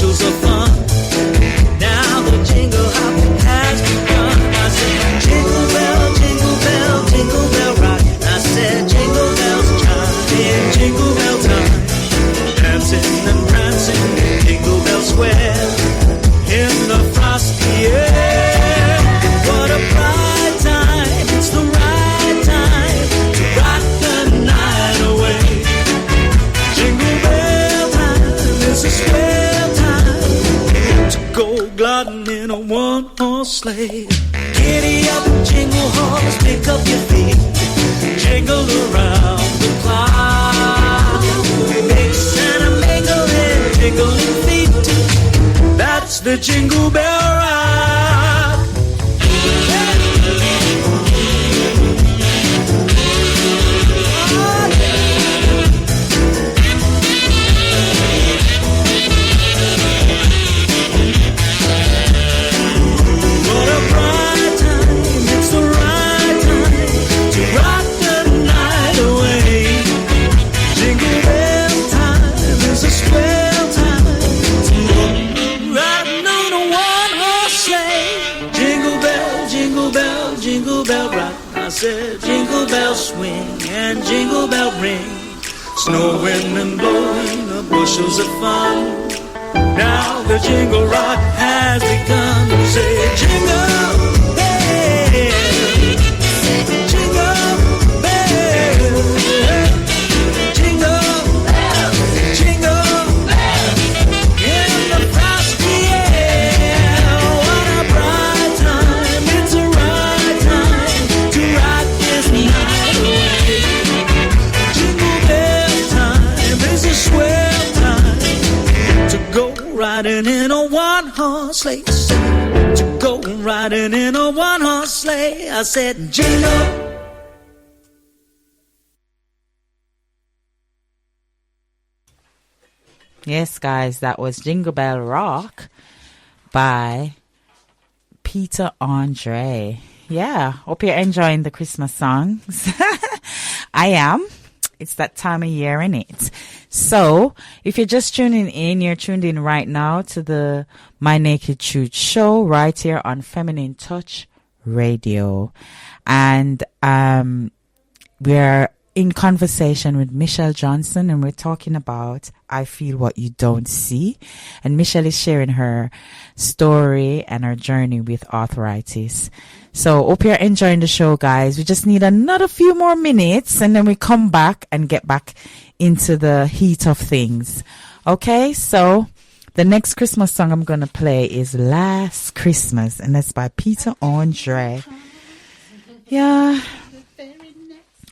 Speaker 1: bushels of fun. Now the jingle hop has begun. I said, jingle bell rock. I said, jingle bells chime in jingle bell time. Dancing and prancing, jingle bell square, in the frosty air. What a bright time, it's the right time to rock the night away. Jingle bell time is a swell time to go gliding in a one-horse sleigh. Giddy up, jingle horse, pick up your feet, jingle around the clock. Mix and a mingle and jiggling feet, that's the jingle bell rock. What a bright time, it's the right time to rock the night away. Jingle bell time is a swell time to riding on a one-horse sleigh. Jingle bell, jingle bell, jingle bell rock. I said jingle bell swing and jingle bell ring. Snowing and blowing the bushels of fun. Now the jingle rock has begun. Say jingle bell, jingle bell, jingle bell, jingle bell, in the frosty air. What a bright time, it's a right time to rock this night away. Jingle bell time is a swell time to go riding in a one-horse sleigh. To go riding in a one-horse sleigh. I said jingle.
Speaker 2: Yes, guys, that was Jingle Bell Rock by Peter Andre. Yeah, hope you're enjoying the Christmas songs. I am. It's that time of year, innit? So, if you're just tuning in, you're tuned in right now to the My Naked Truth show right here on Feminine Touch Radio. And we're in conversation with Michelle Johnson, and we're talking about I Feel What You Don't See. And Michelle is sharing her story and her journey with arthritis. So hope you're enjoying the show, guys. We just need another few more minutes, and then we come back and get back into the heat of things. Okay, so the next Christmas song I'm going to play is Last Christmas, and that's by Peter Andre. Yeah.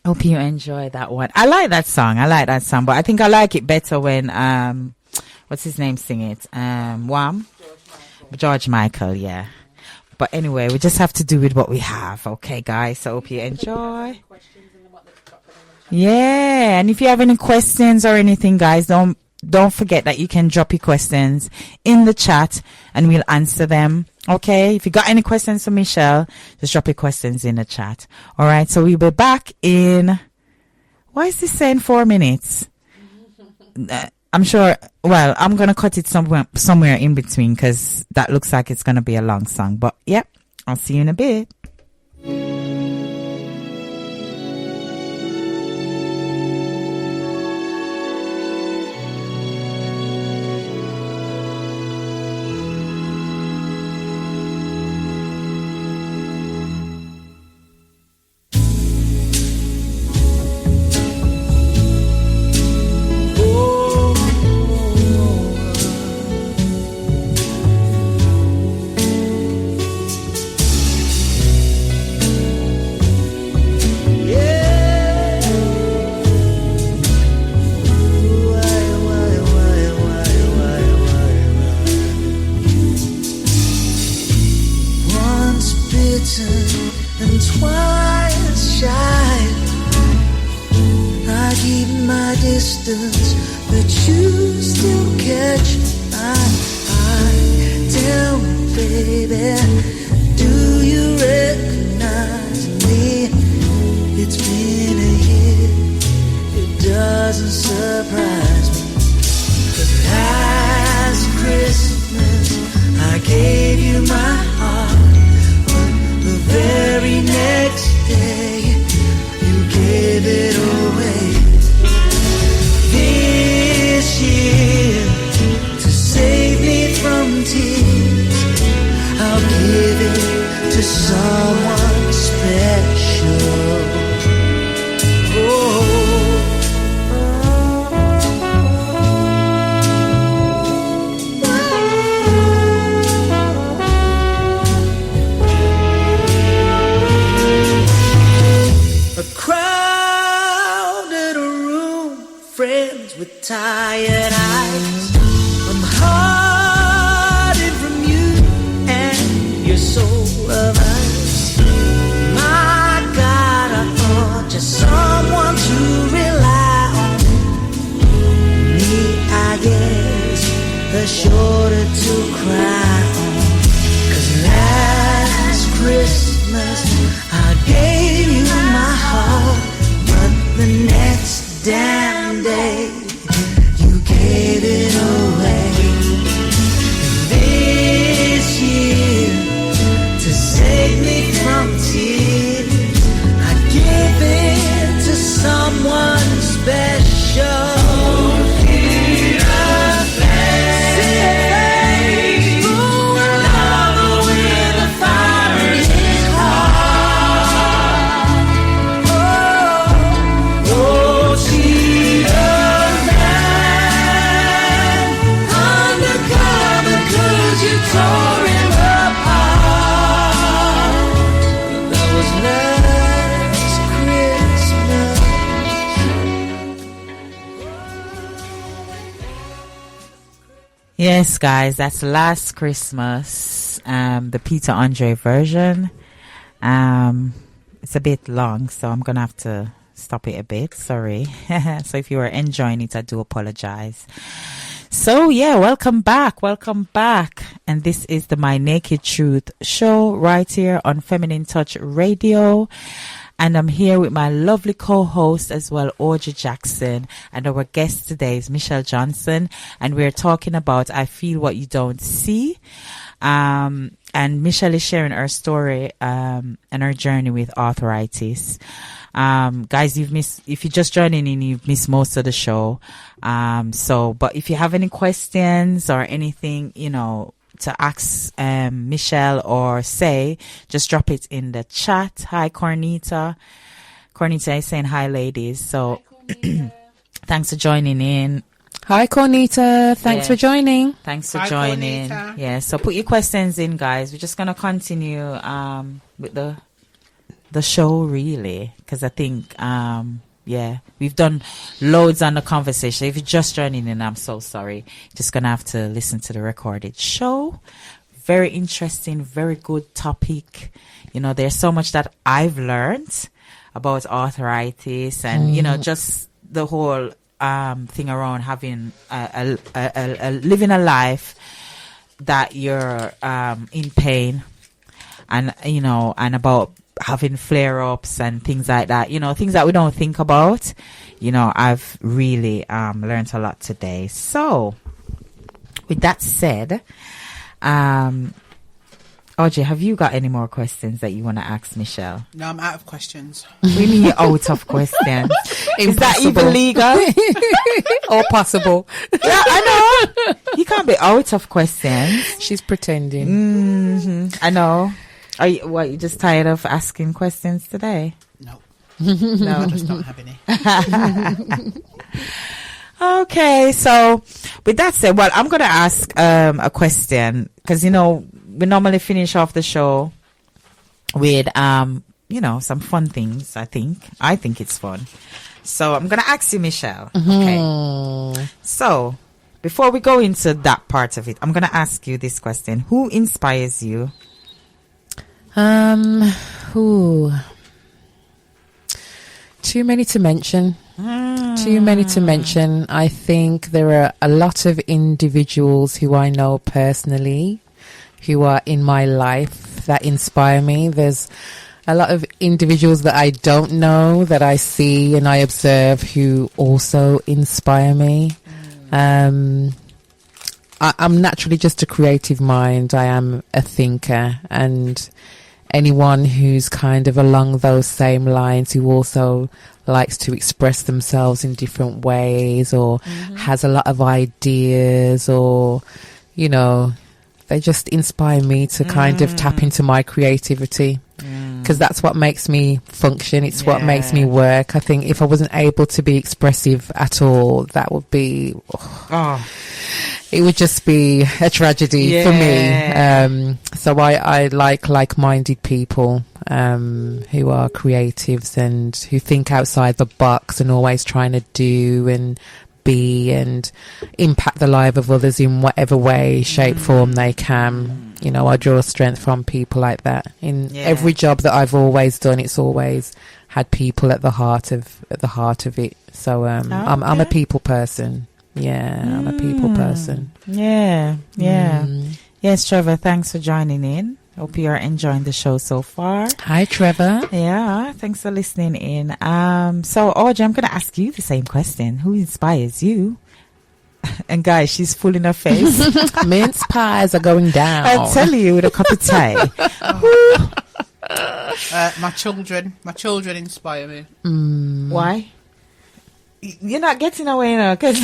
Speaker 2: Hope you enjoy that one. I like that song, but I think I like it better when, what's his name sing it? Wham? George Michael, yeah. But anyway, we just have to do with what we have. Okay, guys, so hope you enjoy. Yeah, and if you have any questions or anything, guys, don't forget that you can drop your questions in the chat and we'll answer them. Okay, if you got any questions for Michelle, just drop your questions in the chat. All right, so we'll be back in, why is this saying 4 minutes? I'm sure, well, I'm going to cut it somewhere in between because that looks like it's going to be a long song. But yeah, I'll see you in a bit.
Speaker 1: distance, but you still catch my eye. Tell me, baby, do you recognize me? It's been a year, it doesn't surprise me. But last Christmas to someone special. A crowded room, friends with tired eyes. I'm hiding from you and your soul of ice. My God, I thought just someone to rely on. Me, I guess, the shoulder to cry on. 'Cause last Christmas I gave you my heart, but the next damn day you gave it away. And this year, to save me from tears, I give it to someone special.
Speaker 2: Yes, guys, that's Last Christmas, the Peter Andre version. It's a bit long, so I'm going to have to stop it a bit. Sorry. So if you are enjoying it, I do apologize. So, yeah, welcome back. Welcome back. And this is the My Naked Truth show right here on Feminine Touch Radio. And I'm here with my lovely co-host as well, Audrey Jackson. And our guest today is Michelle Johnson. And we're talking about I Feel What You Don't See. And Michelle is sharing her story and her journey with arthritis. Guys, if you're just joining in, you've missed most of the show. But if you have any questions or anything, to ask Michelle or say, just drop it in the chat. Hi, Cornita. Cornita is saying hi, ladies. So thanks for joining in.
Speaker 4: Hi, Cornita. Thanks for joining.
Speaker 2: Thanks for joining. Cornita. Yeah, so put your questions in, guys. We're just going to continue with the show, really, because I think, we've done loads on the conversation. If you're just joining in, I'm so sorry. Just going to have to listen to the recorded show. Very interesting, very good topic. There's so much that I've learned about arthritis and, just the whole thing around having living a life that you're in pain and, and about having flare-ups and things like that, things that we don't think about. I've really learned a lot today. So with that said, Audrey, have you got any more questions that you want to ask Michelle?
Speaker 3: No, I'm out of questions.
Speaker 2: We mean you're out of questions. Is that even legal?
Speaker 4: Or possible?
Speaker 2: Yeah, I know. You can't be out of questions.
Speaker 4: She's pretending.
Speaker 2: Mm-hmm. I know. Are you just tired of asking questions today?
Speaker 3: No.
Speaker 2: No,
Speaker 3: I just don't have any.
Speaker 2: Okay, so with that said, well, I'm going to ask a question because, we normally finish off the show with, some fun things, I think. I think it's fun. So I'm going to ask you, Michelle.
Speaker 4: Mm-hmm.
Speaker 2: Okay. So before we go into that part of it, I'm going to ask you this question. Who inspires you?
Speaker 4: Who? Too many to mention. Too many to mention. I think there are a lot of individuals who I know personally who are in my life that inspire me. There's a lot of individuals that I don't know that I see and I observe who also inspire me. I'm naturally just a creative mind. I am a thinker, and anyone who's kind of along those same lines, who also likes to express themselves in different ways or has a lot of ideas, or, they just inspire me to kind of tap into my creativity, because that's what makes me function. It's what makes me work. I think if I wasn't able to be expressive at all, that would be it would just be a tragedy for me. So I like-minded people who are creatives and who think outside the box and always trying to do and be and impact the life of others in whatever way, shape, form they can. You know, I draw strength from people like that. In every job that I've always done, it's always had people at the heart of it. So I'm a people person. I'm a people person.
Speaker 2: Yes, Trevor, thanks for joining in. Hope you are enjoying the show so far.
Speaker 4: Hi, Trevor.
Speaker 2: Yeah, thanks for listening in. So, Audrey, I'm going to ask you the same question. Who inspires you? And guys, she's full in her face.
Speaker 4: Mince pies are going down.
Speaker 2: I'll tell you, with a cup of tea.
Speaker 3: My children inspire me.
Speaker 2: Why? You're not getting away now, because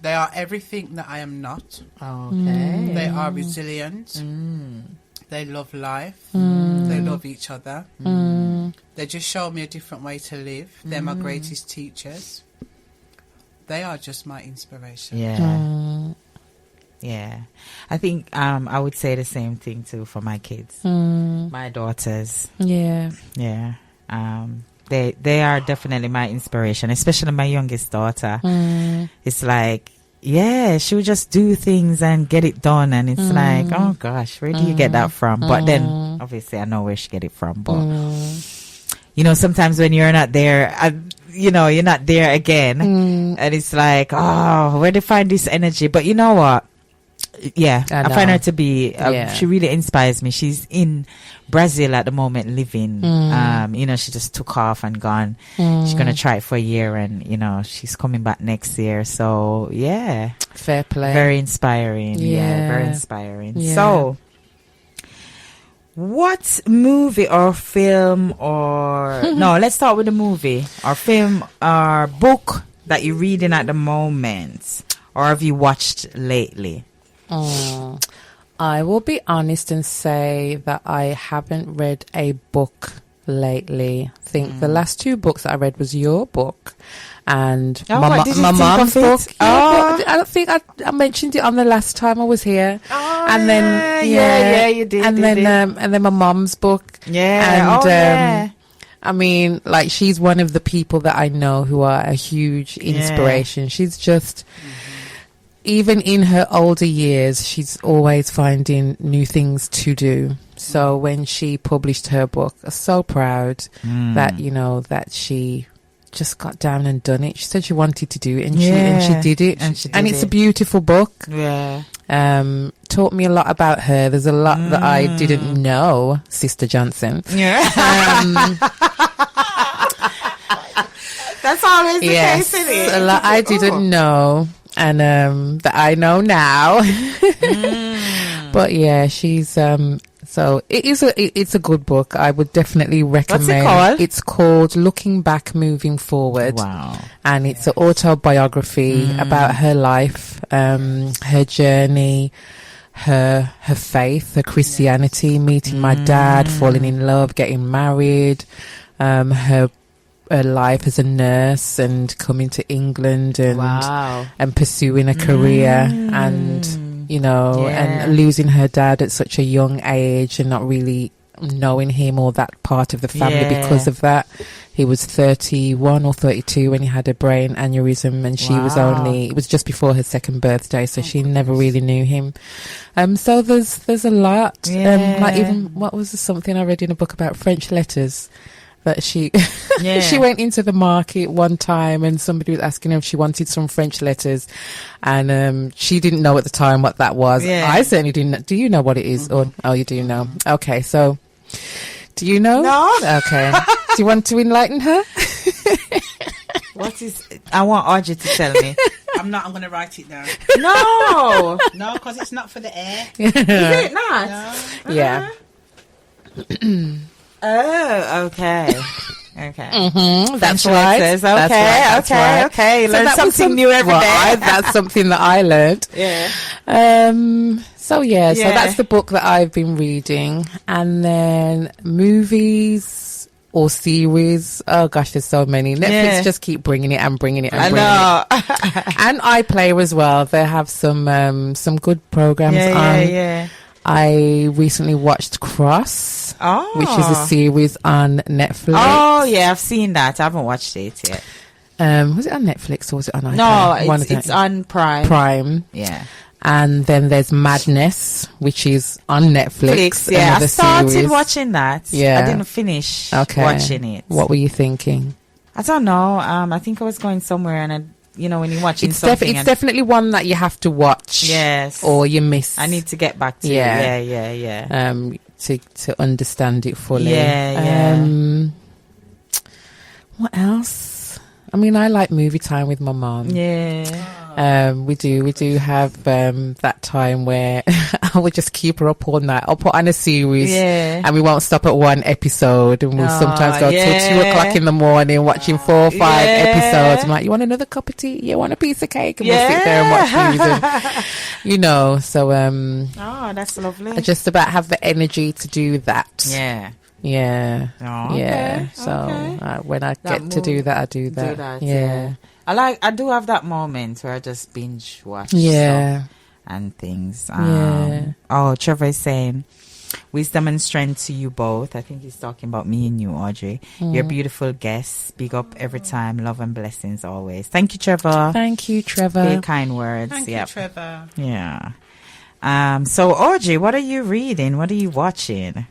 Speaker 3: they are everything that I am not.
Speaker 2: Okay.
Speaker 3: They are resilient. They love life. They love each other. They just show me a different way to live. They're my greatest teachers. They are just my inspiration.
Speaker 2: Yeah. I think I would say the same thing too for my kids. My daughters. They are definitely my inspiration, especially my youngest daughter. It's like, she would just do things and get it done, and it's like, oh gosh, where do you get that from? But then obviously I know where she get it from, but you know, sometimes when you're not there, you're not there again, and it's like, oh, where to find this energy? But you know what? I find her to be she really inspires me. She's in Brazil at the moment living. She just took off and gone. She's gonna try it for a year, and she's coming back next year. So
Speaker 4: fair play.
Speaker 2: Very inspiring. Very inspiring. So what movie or film or no, let's start with the movie or film or book that you're reading at the moment, or have you watched lately?
Speaker 4: I will be honest and say that I haven't read a book lately. I think the last two books that I read was your book and my mom's book. I think I mentioned it on the last time I was here. And then
Speaker 2: you did.
Speaker 4: And then my mom's book. I mean, like, she's one of the people that I know who are a huge inspiration. She's just even in her older years, she's always finding new things to do. So when she published her book, I was so proud that, that she just got down and done it. She said she wanted to do it, and she did it. And it's a beautiful book. Taught me a lot about her. There's a lot that I didn't know, Sister Johnson.
Speaker 2: That's always the case, isn't it?
Speaker 4: A lot I didn't know. And that I know now. But she's so it's a good book. I would definitely recommend.
Speaker 2: What's it called?
Speaker 4: It's called Looking Back, Moving Forward.
Speaker 2: Wow.
Speaker 4: And it's an autobiography about her life, her journey, her faith, her Christianity, meeting my dad, falling in love, getting married, her life as a nurse and coming to England and pursuing a career and and losing her dad at such a young age and not really knowing him or that part of the family because of that. He was 31 or 32 when he had a brain aneurysm, and she was it was just before her second birthday, so she never really knew him. So there's a lot. Like, even what was something I read in a book about French letters, that she she went into the market one time and somebody was asking her if she wanted some French letters, and she didn't know at the time what that was. I certainly didn't. Do you know what it is? Oh, you do know. Okay, so do you know?
Speaker 2: No.
Speaker 4: Okay. Do you want to enlighten her?
Speaker 2: What is? I want Audrey to tell me.
Speaker 3: I'm not. I'm going to write it down.
Speaker 2: No,
Speaker 3: no, because it's not for the air.
Speaker 2: Is it not?
Speaker 3: No.
Speaker 4: Yeah.
Speaker 2: Oh, okay. Okay.
Speaker 4: That's
Speaker 2: French
Speaker 4: right.
Speaker 2: letters.
Speaker 4: That's right, that's right.
Speaker 2: Okay. Learn
Speaker 4: that was
Speaker 2: something new every day.
Speaker 4: that's something that I learned.
Speaker 2: Yeah.
Speaker 4: So
Speaker 2: Yeah.
Speaker 4: that's the book that I've been reading. And then movies or series. Oh gosh, there's so many. Netflix just keep bringing it and bringing it and bringing
Speaker 2: know.
Speaker 4: it. And iPlayer as well. They have some good programs on.
Speaker 2: Yeah.
Speaker 4: I recently watched Cross, which is a series on Netflix.
Speaker 2: Oh, yeah, I've seen that. I haven't watched it yet.
Speaker 4: Was it on Netflix or was it on iPlayer?
Speaker 2: No, it's on Prime.
Speaker 4: Prime.
Speaker 2: Yeah.
Speaker 4: And then there's Madness, which is on Netflix.
Speaker 2: Yeah, I started
Speaker 4: series.
Speaker 2: watching that.
Speaker 4: Yeah.
Speaker 2: I didn't finish watching it.
Speaker 4: What were you thinking?
Speaker 2: I don't know. I think I was going somewhere and when you're watching something.
Speaker 4: It's definitely one that you have to watch.
Speaker 2: Yes.
Speaker 4: Or you miss.
Speaker 2: I need to get back to it. Yeah.
Speaker 4: To understand it fully.
Speaker 2: Yeah.
Speaker 4: What else? I mean, I like movie time with my mom.
Speaker 2: Yeah.
Speaker 4: We do have that time where I would just keep her up all night. I'll put on a series and we won't stop at one episode, and we'll sometimes go till 2:00 in the morning watching 4 or 5 episodes. I'm like, you want another cup of tea? You want a piece of cake? And we'll sit there and watch movies. So
Speaker 2: that's lovely.
Speaker 4: I just about have the energy to do that.
Speaker 2: Yeah. Oh, okay.
Speaker 4: So when I get to do that, I do that. Yeah.
Speaker 2: I do have that moment where I just binge watch stuff and things. Oh, Trevor is saying, wisdom and strength to you both. I think he's talking about me and you, Audrey. You're beautiful guests. Big up every time. Love and blessings always. Thank you, Trevor.
Speaker 4: Thank you, Trevor.
Speaker 2: Very kind words.
Speaker 3: Thank you, Trevor.
Speaker 2: Yeah. So, Audrey, what are you reading? What are you watching?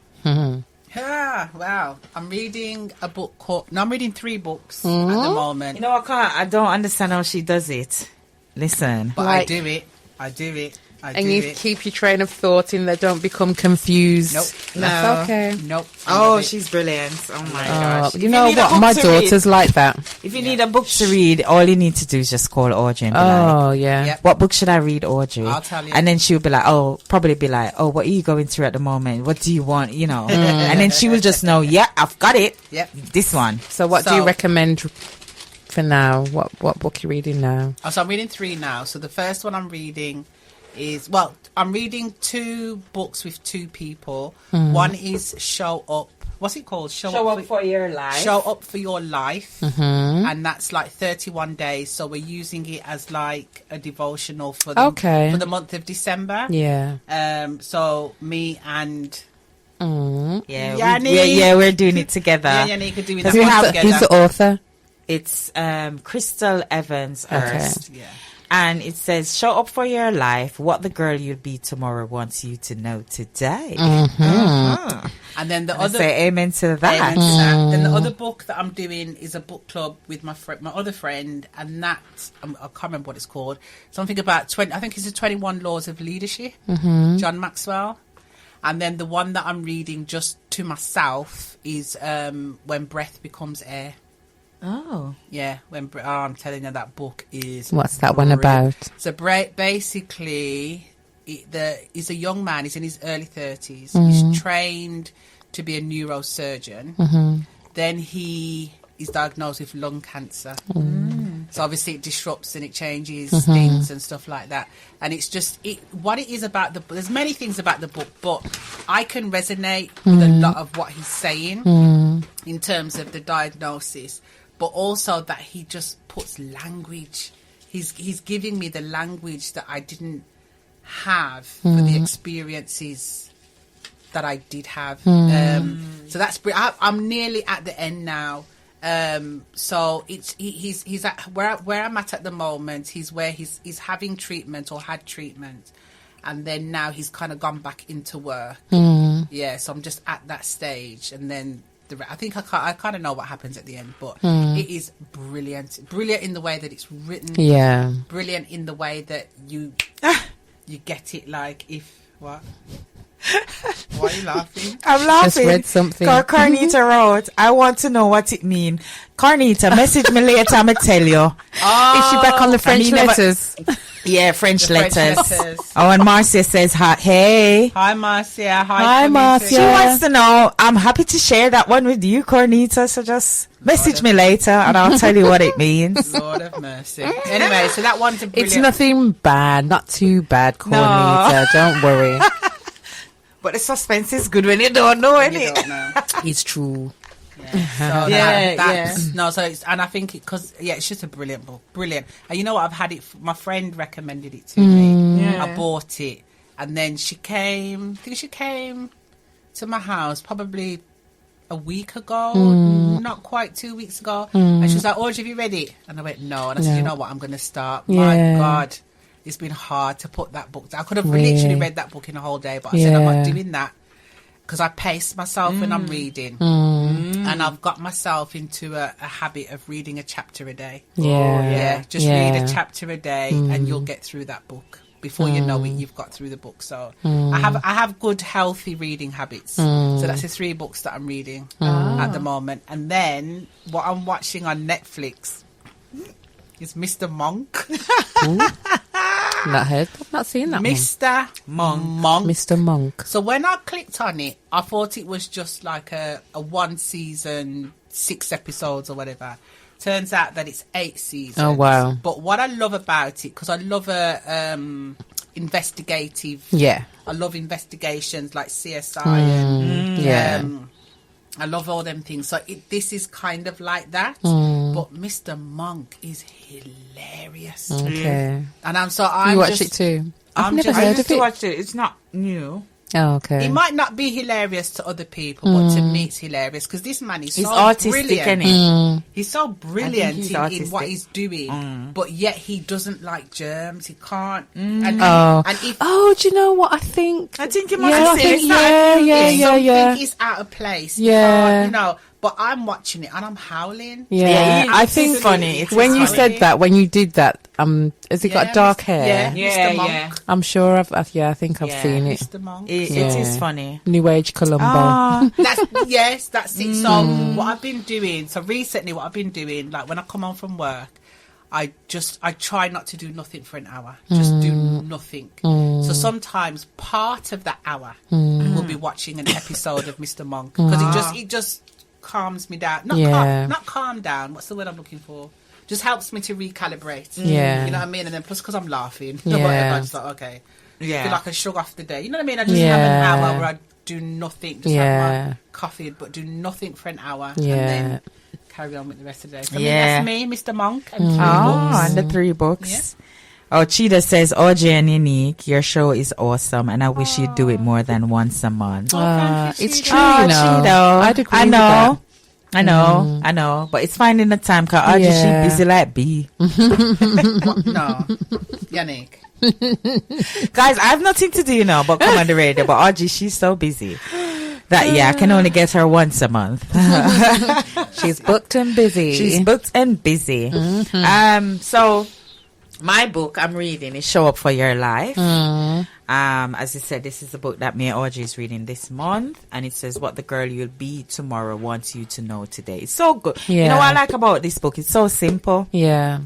Speaker 3: Wow. I'm reading a book I'm reading 3 books at the moment.
Speaker 2: I don't understand how she does it. Listen.
Speaker 3: But I do it.
Speaker 4: And you keep your train of thought in there, don't become confused.
Speaker 3: Nope.
Speaker 4: That's okay.
Speaker 3: Nope.
Speaker 2: Oh, she's brilliant. Oh my gosh.
Speaker 4: You know what? My daughter's like that.
Speaker 2: If you need a book to read, all you need to do is just call Audrey and be
Speaker 4: like,
Speaker 2: what book should I read, Audrey?
Speaker 3: I'll tell you.
Speaker 2: And then she'll be like, probably be like, what are you going through at the moment? What do you want? And then she will just know, I've got it.
Speaker 3: Yep.
Speaker 2: This one.
Speaker 4: So what do you recommend for now? What book are you reading now?
Speaker 3: So I'm reading 3 now. So the first one I'm reading I'm reading 2 books with 2 people. One is Show Up. What's it called?
Speaker 2: Show Up for Your Life.
Speaker 3: Show Up for Your Life. And that's like 31 days. So we're using it as like a devotional for the month of December.
Speaker 4: Yeah.
Speaker 3: So me and
Speaker 2: Yanni. We're doing it together.
Speaker 3: Yanni could do it together.
Speaker 4: Who's the author?
Speaker 2: It's Crystal Evans Hurst.
Speaker 3: Yeah.
Speaker 2: And it says, show up for your life. What the girl you'll be tomorrow wants you to know today.
Speaker 3: And then
Speaker 2: say amen to that.
Speaker 3: Then the other book that I'm doing is a book club with my other friend, and that's I can't remember what it's called. Something about I think it's the 21 Laws of Leadership. John Maxwell. And then the one that I'm reading just to myself is When Breath Becomes Air.
Speaker 2: Oh.
Speaker 3: Yeah, I'm telling you, that book is...
Speaker 4: What's that one about?
Speaker 3: So basically, he's a young man. He's in his early 30s. He's trained to be a neurosurgeon. Then he is diagnosed with lung cancer. So obviously it disrupts and it changes things and stuff like that. And it's just... what it is about the book... There's many things about the book, but I can resonate with a lot of what he's saying in terms of the diagnosis. But also that he just puts language. He's giving me the language that I didn't have for the experiences that I did have. So that's I'm nearly at the end now. So he's at where I'm at the moment. He's where he's having treatment or had treatment, and then now he's kind of gone back into work. Yeah, so I'm just at that stage, and then. I think I kind of know what happens at the end, but it is brilliant in the way that it's written.
Speaker 4: Yeah,
Speaker 3: brilliant in the way that you get it. Like what? Why are you laughing?
Speaker 2: I'm laughing.
Speaker 4: Just read something.
Speaker 2: Carnita wrote, I want to know what it means. Carnita, message me later. I'ma tell you.
Speaker 4: Is she back on the French letters?
Speaker 2: Yeah, French
Speaker 3: The French
Speaker 2: letters.
Speaker 3: letters.
Speaker 2: Oh, and Marcia says, hi, hey.
Speaker 3: Hi, Marcia.
Speaker 4: Hi, Marcia.
Speaker 2: She wants to know, I'm happy to share that one with you, Cornita, so just message me later and I'll tell you what it means.
Speaker 3: Lord of mercy. Anyway, so that one's a brilliant.
Speaker 4: It's nothing bad, not too bad, Cornita. Don't worry.
Speaker 2: But the suspense is good when you don't know,
Speaker 3: You
Speaker 2: innit?
Speaker 3: don't know.
Speaker 4: It's true.
Speaker 3: So
Speaker 2: Yeah,
Speaker 3: that's no. So it's, and I think because it's just a brilliant book, brilliant. And you know what? I've had it. My friend recommended it to me.
Speaker 2: Yeah.
Speaker 3: I bought it, and then she came. I think she came to my house probably a week ago, not quite 2 weeks ago, and she was like, "Oh, have you read it?" And I went, "No," and I said, "You know what? I'm going to start." My
Speaker 4: Yeah.
Speaker 3: God, it's been hard to put that book down. I could have
Speaker 4: Really?
Speaker 3: literally read that book in a whole day, but I said I'm
Speaker 4: Yeah.
Speaker 3: not doing that. Because I pace myself when I'm reading, and I've got myself into a habit of reading a chapter a day.
Speaker 4: Yeah.
Speaker 3: Just read a chapter a day, and you'll get through that book before you know it. You've got through the book. So I have good, healthy reading habits. So that's the 3 books that I'm reading at the moment. And then what I'm watching on Netflix is Mr. Monk.
Speaker 4: Not heard. I've not seen that
Speaker 3: Mr. Monk.
Speaker 4: one. Mr. Monk.
Speaker 3: So when I clicked on it, I thought it was just like a 1 season, 6 episodes or whatever. Turns out that it's 8 seasons.
Speaker 4: Oh, wow.
Speaker 3: But what I love about it, because I love investigative.
Speaker 4: Yeah.
Speaker 3: I love investigations like CSI and
Speaker 4: Yeah.
Speaker 3: I love all them things. So this is kind of like that. But Mr. Monk is hilarious.
Speaker 4: Okay.
Speaker 3: And I'm
Speaker 4: You watch it too? I've
Speaker 3: I'm
Speaker 4: never
Speaker 3: just-
Speaker 2: I
Speaker 4: heard
Speaker 2: used
Speaker 4: of
Speaker 2: to
Speaker 4: it.
Speaker 2: watch it. It's not new.
Speaker 4: Oh, okay.
Speaker 3: It might not be hilarious to other people, but to me it's hilarious because this man is
Speaker 2: He's
Speaker 3: so
Speaker 2: artistic,
Speaker 3: brilliant.
Speaker 2: innit?
Speaker 3: He's so brilliant
Speaker 2: he's
Speaker 3: in what
Speaker 2: artistic.
Speaker 3: he's doing, but yet he doesn't like germs. He can't. And if
Speaker 4: Oh, do you know what I think?
Speaker 2: I think it must
Speaker 4: Yeah, I
Speaker 2: be
Speaker 4: think,
Speaker 2: serious.
Speaker 3: something is out of place, he
Speaker 4: Yeah.
Speaker 3: can't, you know. But I'm watching it and I'm howling.
Speaker 4: Yeah,
Speaker 2: Yeah,
Speaker 4: I
Speaker 2: it's
Speaker 4: think
Speaker 2: funny. It's
Speaker 4: when you
Speaker 2: funny.
Speaker 4: said that, when you did that, has he got dark hair?
Speaker 3: Yeah, Mr. Monk.
Speaker 4: I'm sure I think I've
Speaker 2: Yeah.
Speaker 4: seen it.
Speaker 3: Mr. Monk.
Speaker 2: It
Speaker 4: Yeah.
Speaker 2: is funny.
Speaker 4: New Age Columbo.
Speaker 2: Ah,
Speaker 3: That's it. So what I've been doing, what I've been doing, like when I come home from work, I try not to do nothing for an hour. Just do nothing. So sometimes part of that hour we'll be watching an episode of Mr. Monk because it just calms me down. Not calm down. What's the word I'm looking for? Just helps me to recalibrate.
Speaker 4: Yeah.
Speaker 3: You know what I mean? And then plus because I'm laughing,
Speaker 4: Yeah.
Speaker 3: whatever, I just like, okay.
Speaker 2: yeah.
Speaker 3: Feel like I shrug off the day. You know what I mean? I just have an hour where I do nothing. Just have my coffee, but do nothing for an hour.
Speaker 4: Yeah.
Speaker 3: And then carry on with the rest of the day. So
Speaker 2: Yeah.
Speaker 3: that's me, Mr. Monk, and 3
Speaker 2: Oh,
Speaker 3: books.
Speaker 2: and the 3 books. Oh, Cheetah says, Audrey and Unique, your show is awesome, and I wish you'd do it more than once a month.
Speaker 3: thank you,
Speaker 4: It's
Speaker 3: Cheetah.
Speaker 4: true,
Speaker 2: Oh,
Speaker 4: you know.
Speaker 2: Cheeto.
Speaker 4: I'd agree
Speaker 2: I
Speaker 4: with
Speaker 2: know.
Speaker 4: that.
Speaker 2: I know. But it's finding the time, because Audrey,
Speaker 4: Yeah.
Speaker 2: she busy like bee.
Speaker 3: No, Yannick.
Speaker 2: Guys, I have nothing to do, you know, but come on the radio. But Audrey, she's so busy that, I can only get her once a month.
Speaker 4: She's booked and busy.
Speaker 2: She's booked and busy. So my book I'm reading is Show Up for Your Life. As I said, this is a book that me and Audrey is reading this month, and it says what the girl you'll be tomorrow wants you to know today. It's so good. You know what I like about this book? It's so simple.
Speaker 4: Yeah.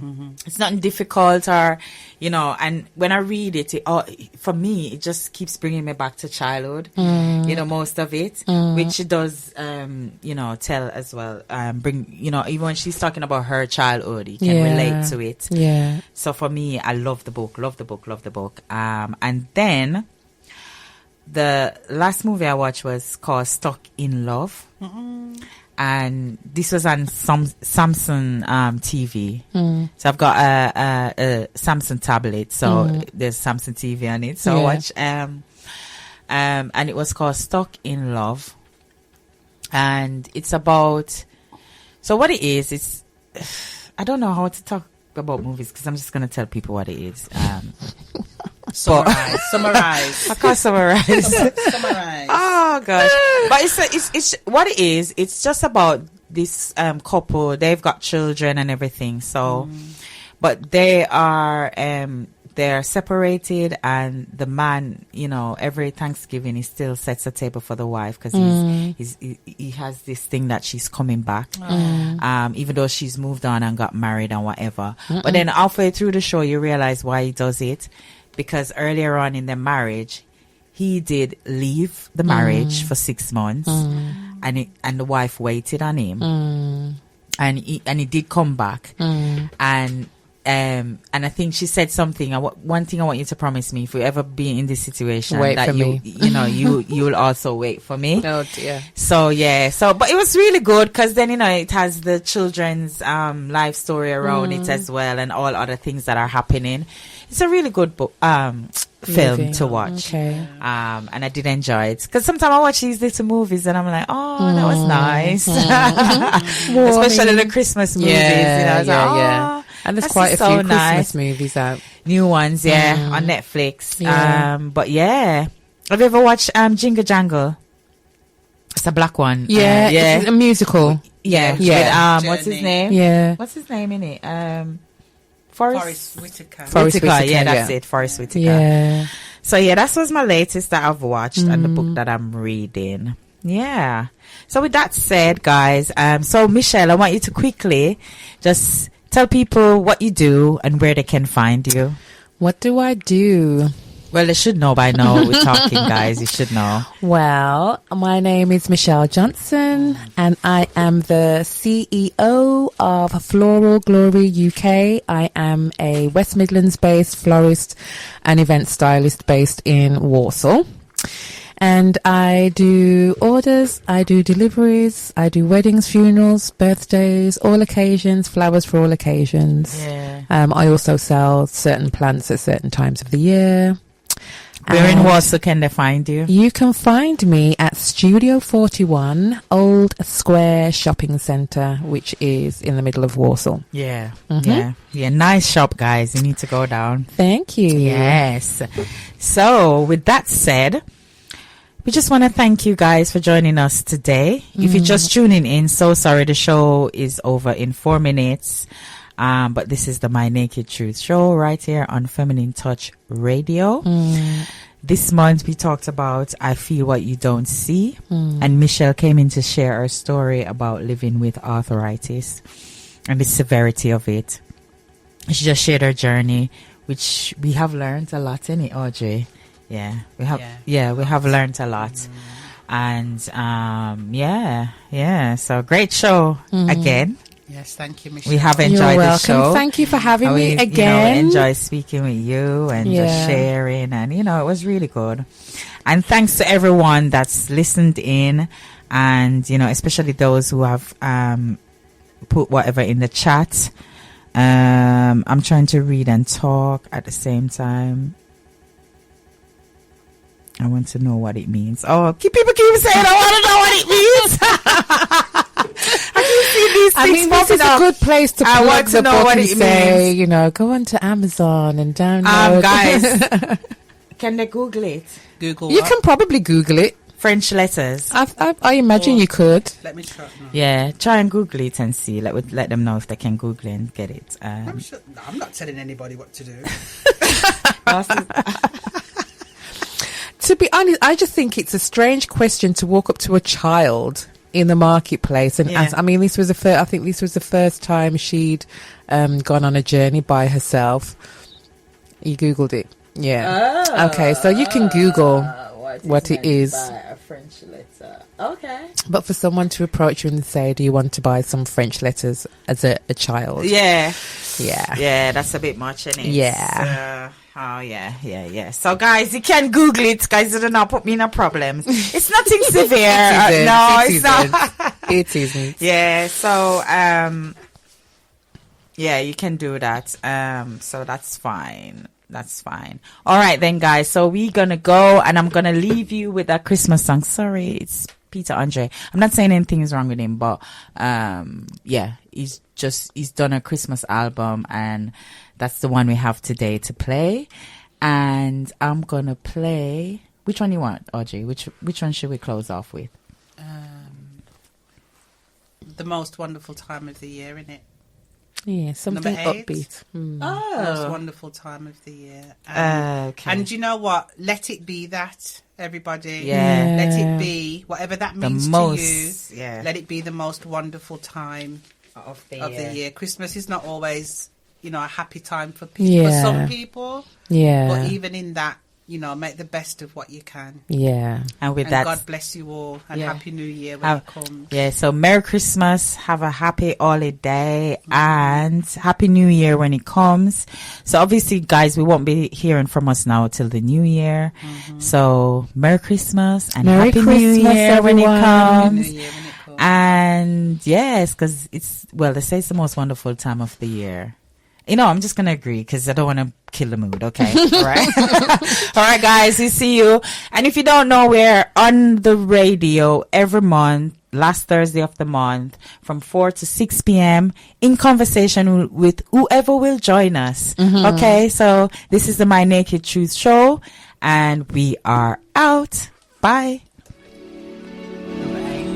Speaker 2: It's nothing difficult, or and when I read it, for me it just keeps bringing me back to childhood. Most of it, which it does tell as well, bring even when she's talking about her childhood, you can relate to it.
Speaker 4: Yeah.
Speaker 2: So for me, I love the book. And then the last movie I watched was called Stuck in Love. And this was on Samsung TV. So I've got a Samsung tablet, so there's Samsung TV on it. So I watch and it was called Stuck in Love. And it's about, so what it is, it's, I don't know how to talk about movies because I'm just going to tell people what it is.
Speaker 3: Summarize.
Speaker 2: I can't summarize.
Speaker 3: Summarize.
Speaker 2: Oh gosh! But it's what it is. It's just about this couple. They've got children and everything. So, but they are they're separated, and the man, you know, every Thanksgiving he still sets a table for the wife because he has this thing that she's coming back, even though she's moved on and got married and whatever. But then halfway through the show, you realize why he does it, because earlier on in their marriage, he did leave the marriage for 6 months, and the wife waited on him, and he did come back, and I think she said something. One thing I want you to promise me: if we ever be in this situation,
Speaker 4: wait
Speaker 2: that
Speaker 4: for me.
Speaker 2: you know, you'll also wait for me.
Speaker 4: Oh dear.
Speaker 2: So yeah, but it was really good because then, you know, it has the children's life story around it as well, and all other things that are happening. It's a really good book, film to watch.
Speaker 4: Okay.
Speaker 2: And I did enjoy it because sometimes I watch these little movies and I'm like, oh, that was nice. Especially the Christmas movies.
Speaker 4: Yeah,
Speaker 2: you know, it's
Speaker 4: yeah. And there's
Speaker 2: that's
Speaker 4: quite a
Speaker 2: so
Speaker 4: few Christmas
Speaker 2: nice.
Speaker 4: movies out.
Speaker 2: New ones, on Netflix.
Speaker 4: Yeah.
Speaker 2: But yeah, have you ever watched Jingle Jangle? It's a black one.
Speaker 4: Yeah,
Speaker 2: yeah,
Speaker 4: it's a musical.
Speaker 2: yeah.
Speaker 4: Yeah.
Speaker 2: With, what's his name?
Speaker 4: Yeah.
Speaker 2: What's his name in it?
Speaker 3: Forrest Whitaker.
Speaker 4: Forrest
Speaker 2: Whitaker.
Speaker 4: Whitaker,
Speaker 2: Yeah, that's
Speaker 4: yeah.
Speaker 2: it. Forrest Whitaker.
Speaker 4: Yeah.
Speaker 2: So yeah, that was my latest that I've watched and the book that I'm reading. Yeah. So with that said, guys, so Michelle, I want you to quickly just tell people what you do and where they can find you.
Speaker 4: What do I do?
Speaker 2: Well, they should know by now. We're talking, guys. You should know.
Speaker 4: Well, my name is Michelle Johnson, and I am the CEO of Floral Glory UK. I am a West Midlands-based florist and event stylist based in Warsaw. And I do orders, I do deliveries, I do weddings, funerals, birthdays, all occasions, flowers for all occasions.
Speaker 2: Yeah.
Speaker 4: I also sell certain plants at certain times of the year.
Speaker 2: Where in
Speaker 4: And
Speaker 2: Warsaw can they find you?
Speaker 4: you can find me at Studio 41, Old Square Shopping Centre, which is in the middle of Warsaw.
Speaker 2: Yeah. Yeah. Nice shop, guys. You need to go down.
Speaker 4: Thank you.
Speaker 2: Yes. So with that said, we just want to thank you guys for joining us today. If you're just tuning in, so sorry, the show is over in 4 minutes. But this is the My Naked Truth show right here on Feminine Touch Radio. This month we talked about I Feel What You Don't See. And Michelle came in to share her story about living with arthritis and the severity of it. She just shared her journey, which we have learned a lot in it, Audrey. Yeah, we have learned a lot. And so great show again.
Speaker 3: Yes, thank you, Michelle.
Speaker 2: We have
Speaker 4: You're
Speaker 2: enjoyed the
Speaker 4: welcome.
Speaker 2: show.
Speaker 4: Thank you for having me
Speaker 2: We
Speaker 4: again.
Speaker 2: enjoy speaking with you and just sharing, and it was really good. And thanks to everyone that's listened in, and especially those who have put whatever in the chat. I'm trying to read and talk at the same time. I want to know what it means. Oh, people keep saying I want to know what it means. I can see these things
Speaker 4: this is a good place to
Speaker 2: I
Speaker 4: plug
Speaker 2: want to
Speaker 4: the
Speaker 2: know
Speaker 4: book
Speaker 2: what
Speaker 4: and
Speaker 2: it
Speaker 4: say,
Speaker 2: means.
Speaker 4: Go onto Amazon and download.
Speaker 2: Guys, can they Google it?
Speaker 3: Google
Speaker 4: You
Speaker 3: what?
Speaker 4: can probably Google it.
Speaker 2: French letters.
Speaker 4: I imagine you could.
Speaker 3: Let me try. No.
Speaker 2: Yeah, try and Google it and see. Let them know if they can Google it and get it.
Speaker 3: I'm not telling anybody what to do.
Speaker 4: To be honest, I just think it's a strange question to walk up to a child in the marketplace and ask. I mean, this was I think this was the first time she'd gone on a journey by herself. You Googled it, yeah. Okay, so you can Google what it is.
Speaker 2: A French letter. Okay.
Speaker 4: But for someone to approach you and say, "Do you want to buy some French letters as a child?"
Speaker 2: Yeah.
Speaker 4: Yeah,
Speaker 2: That's a bit much, isn't it?
Speaker 4: Yeah.
Speaker 2: Yeah. So, guys, you can Google it. Guys, do not put me in a problem. It's nothing severe. It's not.
Speaker 4: It isn't.
Speaker 2: Yeah. So, you can do that. So that's fine. That's fine. All right, then, guys. So we're gonna go, and I'm gonna leave you with that Christmas song. Sorry, it's Peter Andre. I'm not saying anything is wrong with him, but he's done a Christmas album, and that's the one we have today to play. And I'm gonna play. Which one you want, Audrey? Which one should we close off with?
Speaker 3: The most wonderful time of the year, innit?
Speaker 4: Yeah, something
Speaker 3: Number 8.
Speaker 4: upbeat. Mm.
Speaker 3: Most wonderful time of the year.
Speaker 2: Okay.
Speaker 3: And you know what? Let it be that, everybody.
Speaker 2: Yeah.
Speaker 3: Let it be, whatever that
Speaker 2: The
Speaker 3: means
Speaker 2: most,
Speaker 3: to you.
Speaker 2: yeah.
Speaker 3: Let it be the most wonderful time
Speaker 2: Of
Speaker 3: of the year. Christmas is not always, a happy time for people. For
Speaker 4: Yeah.
Speaker 3: some people.
Speaker 4: Yeah.
Speaker 3: But even in that, make the best of what you can.
Speaker 4: Yeah.
Speaker 2: And with
Speaker 3: And
Speaker 2: that,
Speaker 3: God bless you all. And
Speaker 2: Yeah.
Speaker 3: Happy New Year when
Speaker 2: Have-
Speaker 3: it comes.
Speaker 2: yeah, so Merry Christmas, have a happy holiday, and Happy New Year when it comes. So obviously, guys, we won't be hearing from us now till the New Year. So Merry Christmas and
Speaker 4: Merry
Speaker 2: Happy New
Speaker 4: Christmas,
Speaker 2: Year when it
Speaker 4: everyone.
Speaker 3: Happy New
Speaker 2: comes.
Speaker 3: Year when it comes.
Speaker 2: And yes, because they say it's the most wonderful time of the year. I'm just going to agree because I don't want to kill the mood. Okay. All right. All right, guys, we see you. And if you don't know, we're on the radio every month, last Thursday of the month from 4 to 6 p.m. in conversation with whoever will join us. Okay. So this is the My Naked Truth show and we are out. Bye.
Speaker 3: Number 8.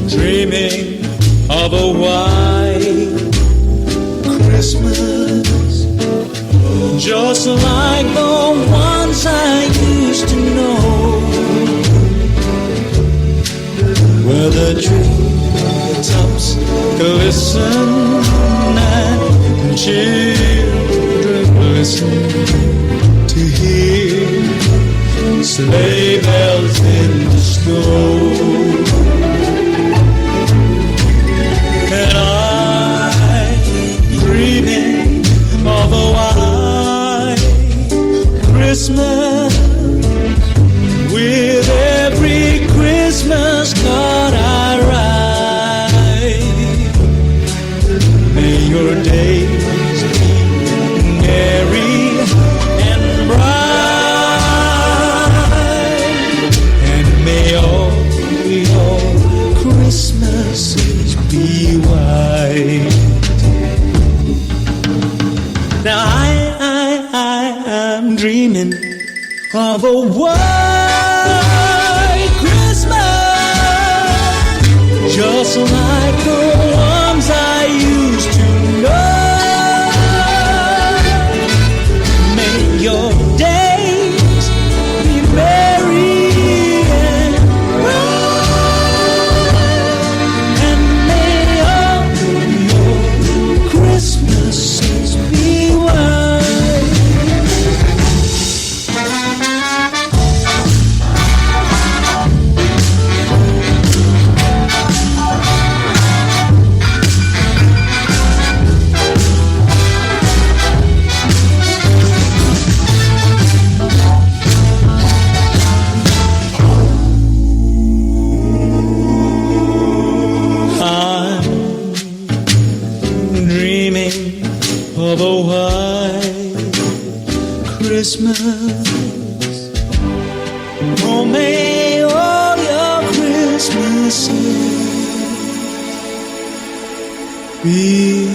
Speaker 1: dreaming of a white Christmas, just like the ones I used to know, where the treetops glisten and children listen to hear sleigh bells in the snow. And I'm dreaming of a white Christmas, with every Christmas card I write. May your days be merry and bright, and may all your Christmases be white. Now I of a white Christmas, just like the ones I used to know. May your days be merry and bright, and may all your Christmases be white. Of a white Christmas. Oh, may all your Christmases be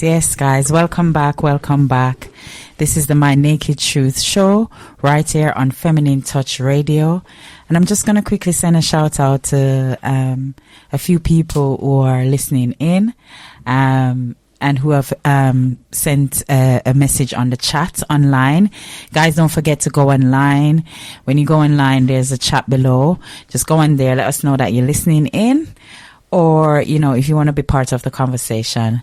Speaker 2: Yes, guys. Welcome back. This is the My Naked Truth show right here on Feminine Touch Radio. And I'm just going to quickly send a shout out to a few people who are listening in and who have sent a message on the chat online. Guys, don't forget to go online. When you go online, there's a chat below. Just go in there. Let us know that you're listening in. Or, if you want to be part of the conversation,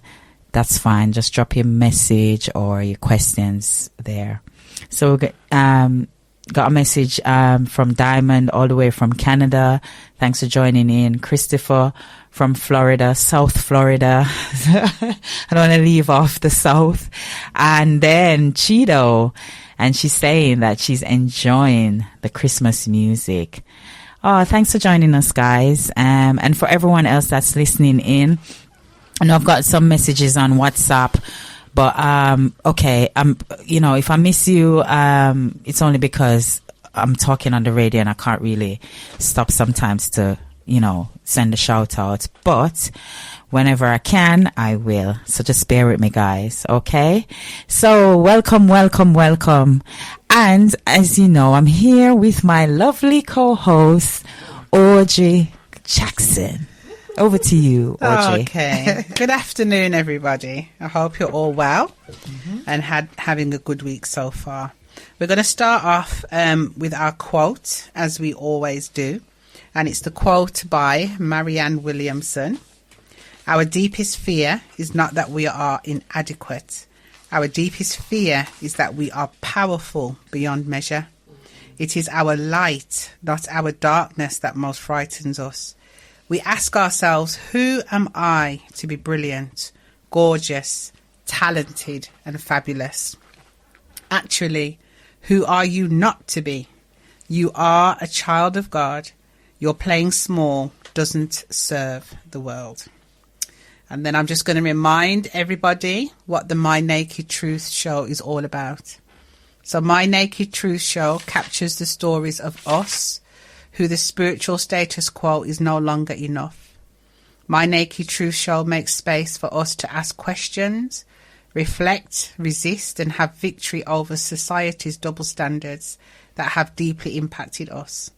Speaker 2: that's fine. Just drop your message or your questions there. So we got a message from Diamond all the way from Canada. Thanks for joining in. Christopher from Florida, South Florida. I don't want to leave off the South. And then Cheeto. And she's saying that she's enjoying the Christmas music. Oh, thanks for joining us, guys. And for everyone else that's listening in, I know I've got some messages on WhatsApp, but okay, if I miss you, it's only because I'm talking on the radio and I can't really stop sometimes to, send a shout out. But whenever I can, I will. So just bear with me, guys. Okay. So welcome. And as you know, I'm here with my lovely co-host, Audrey Jackson. Over to you, Audrey.
Speaker 3: Okay. Good afternoon, everybody. I hope you're all well and having a good week so far. We're going to start off with our quote, as we always do. And it's the quote by Marianne Williamson. Our deepest fear is not that we are inadequate. Our deepest fear is that we are powerful beyond measure. It is our light, not our darkness, that most frightens us. We ask ourselves, who am I to be brilliant, gorgeous, talented, and fabulous? Actually, who are you not to be? You are a child of God. Your playing small doesn't serve the world. And then I'm just going to remind everybody what the My Naked Truth show is all about. So My Naked Truth show captures the stories of us, who the spiritual status quo is no longer enough. My Naked Truth show makes space for us to ask questions, reflect, resist, and have victory over society's double standards that have deeply impacted us.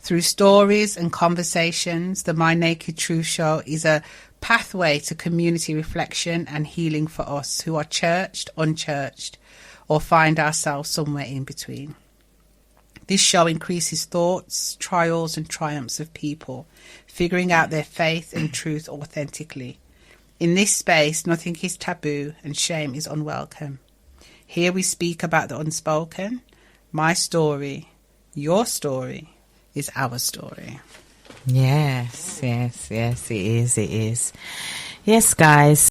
Speaker 3: Through stories and conversations, the My Naked Truth show is a pathway to community reflection and healing for us who are churched, unchurched, or find ourselves somewhere in between. This show increases thoughts, trials and triumphs of people, figuring out their faith and truth authentically. In this space, nothing is taboo and shame is unwelcome. Here we speak about the unspoken. My story, your story, is our story.
Speaker 2: Yes, it is. Yes, guys.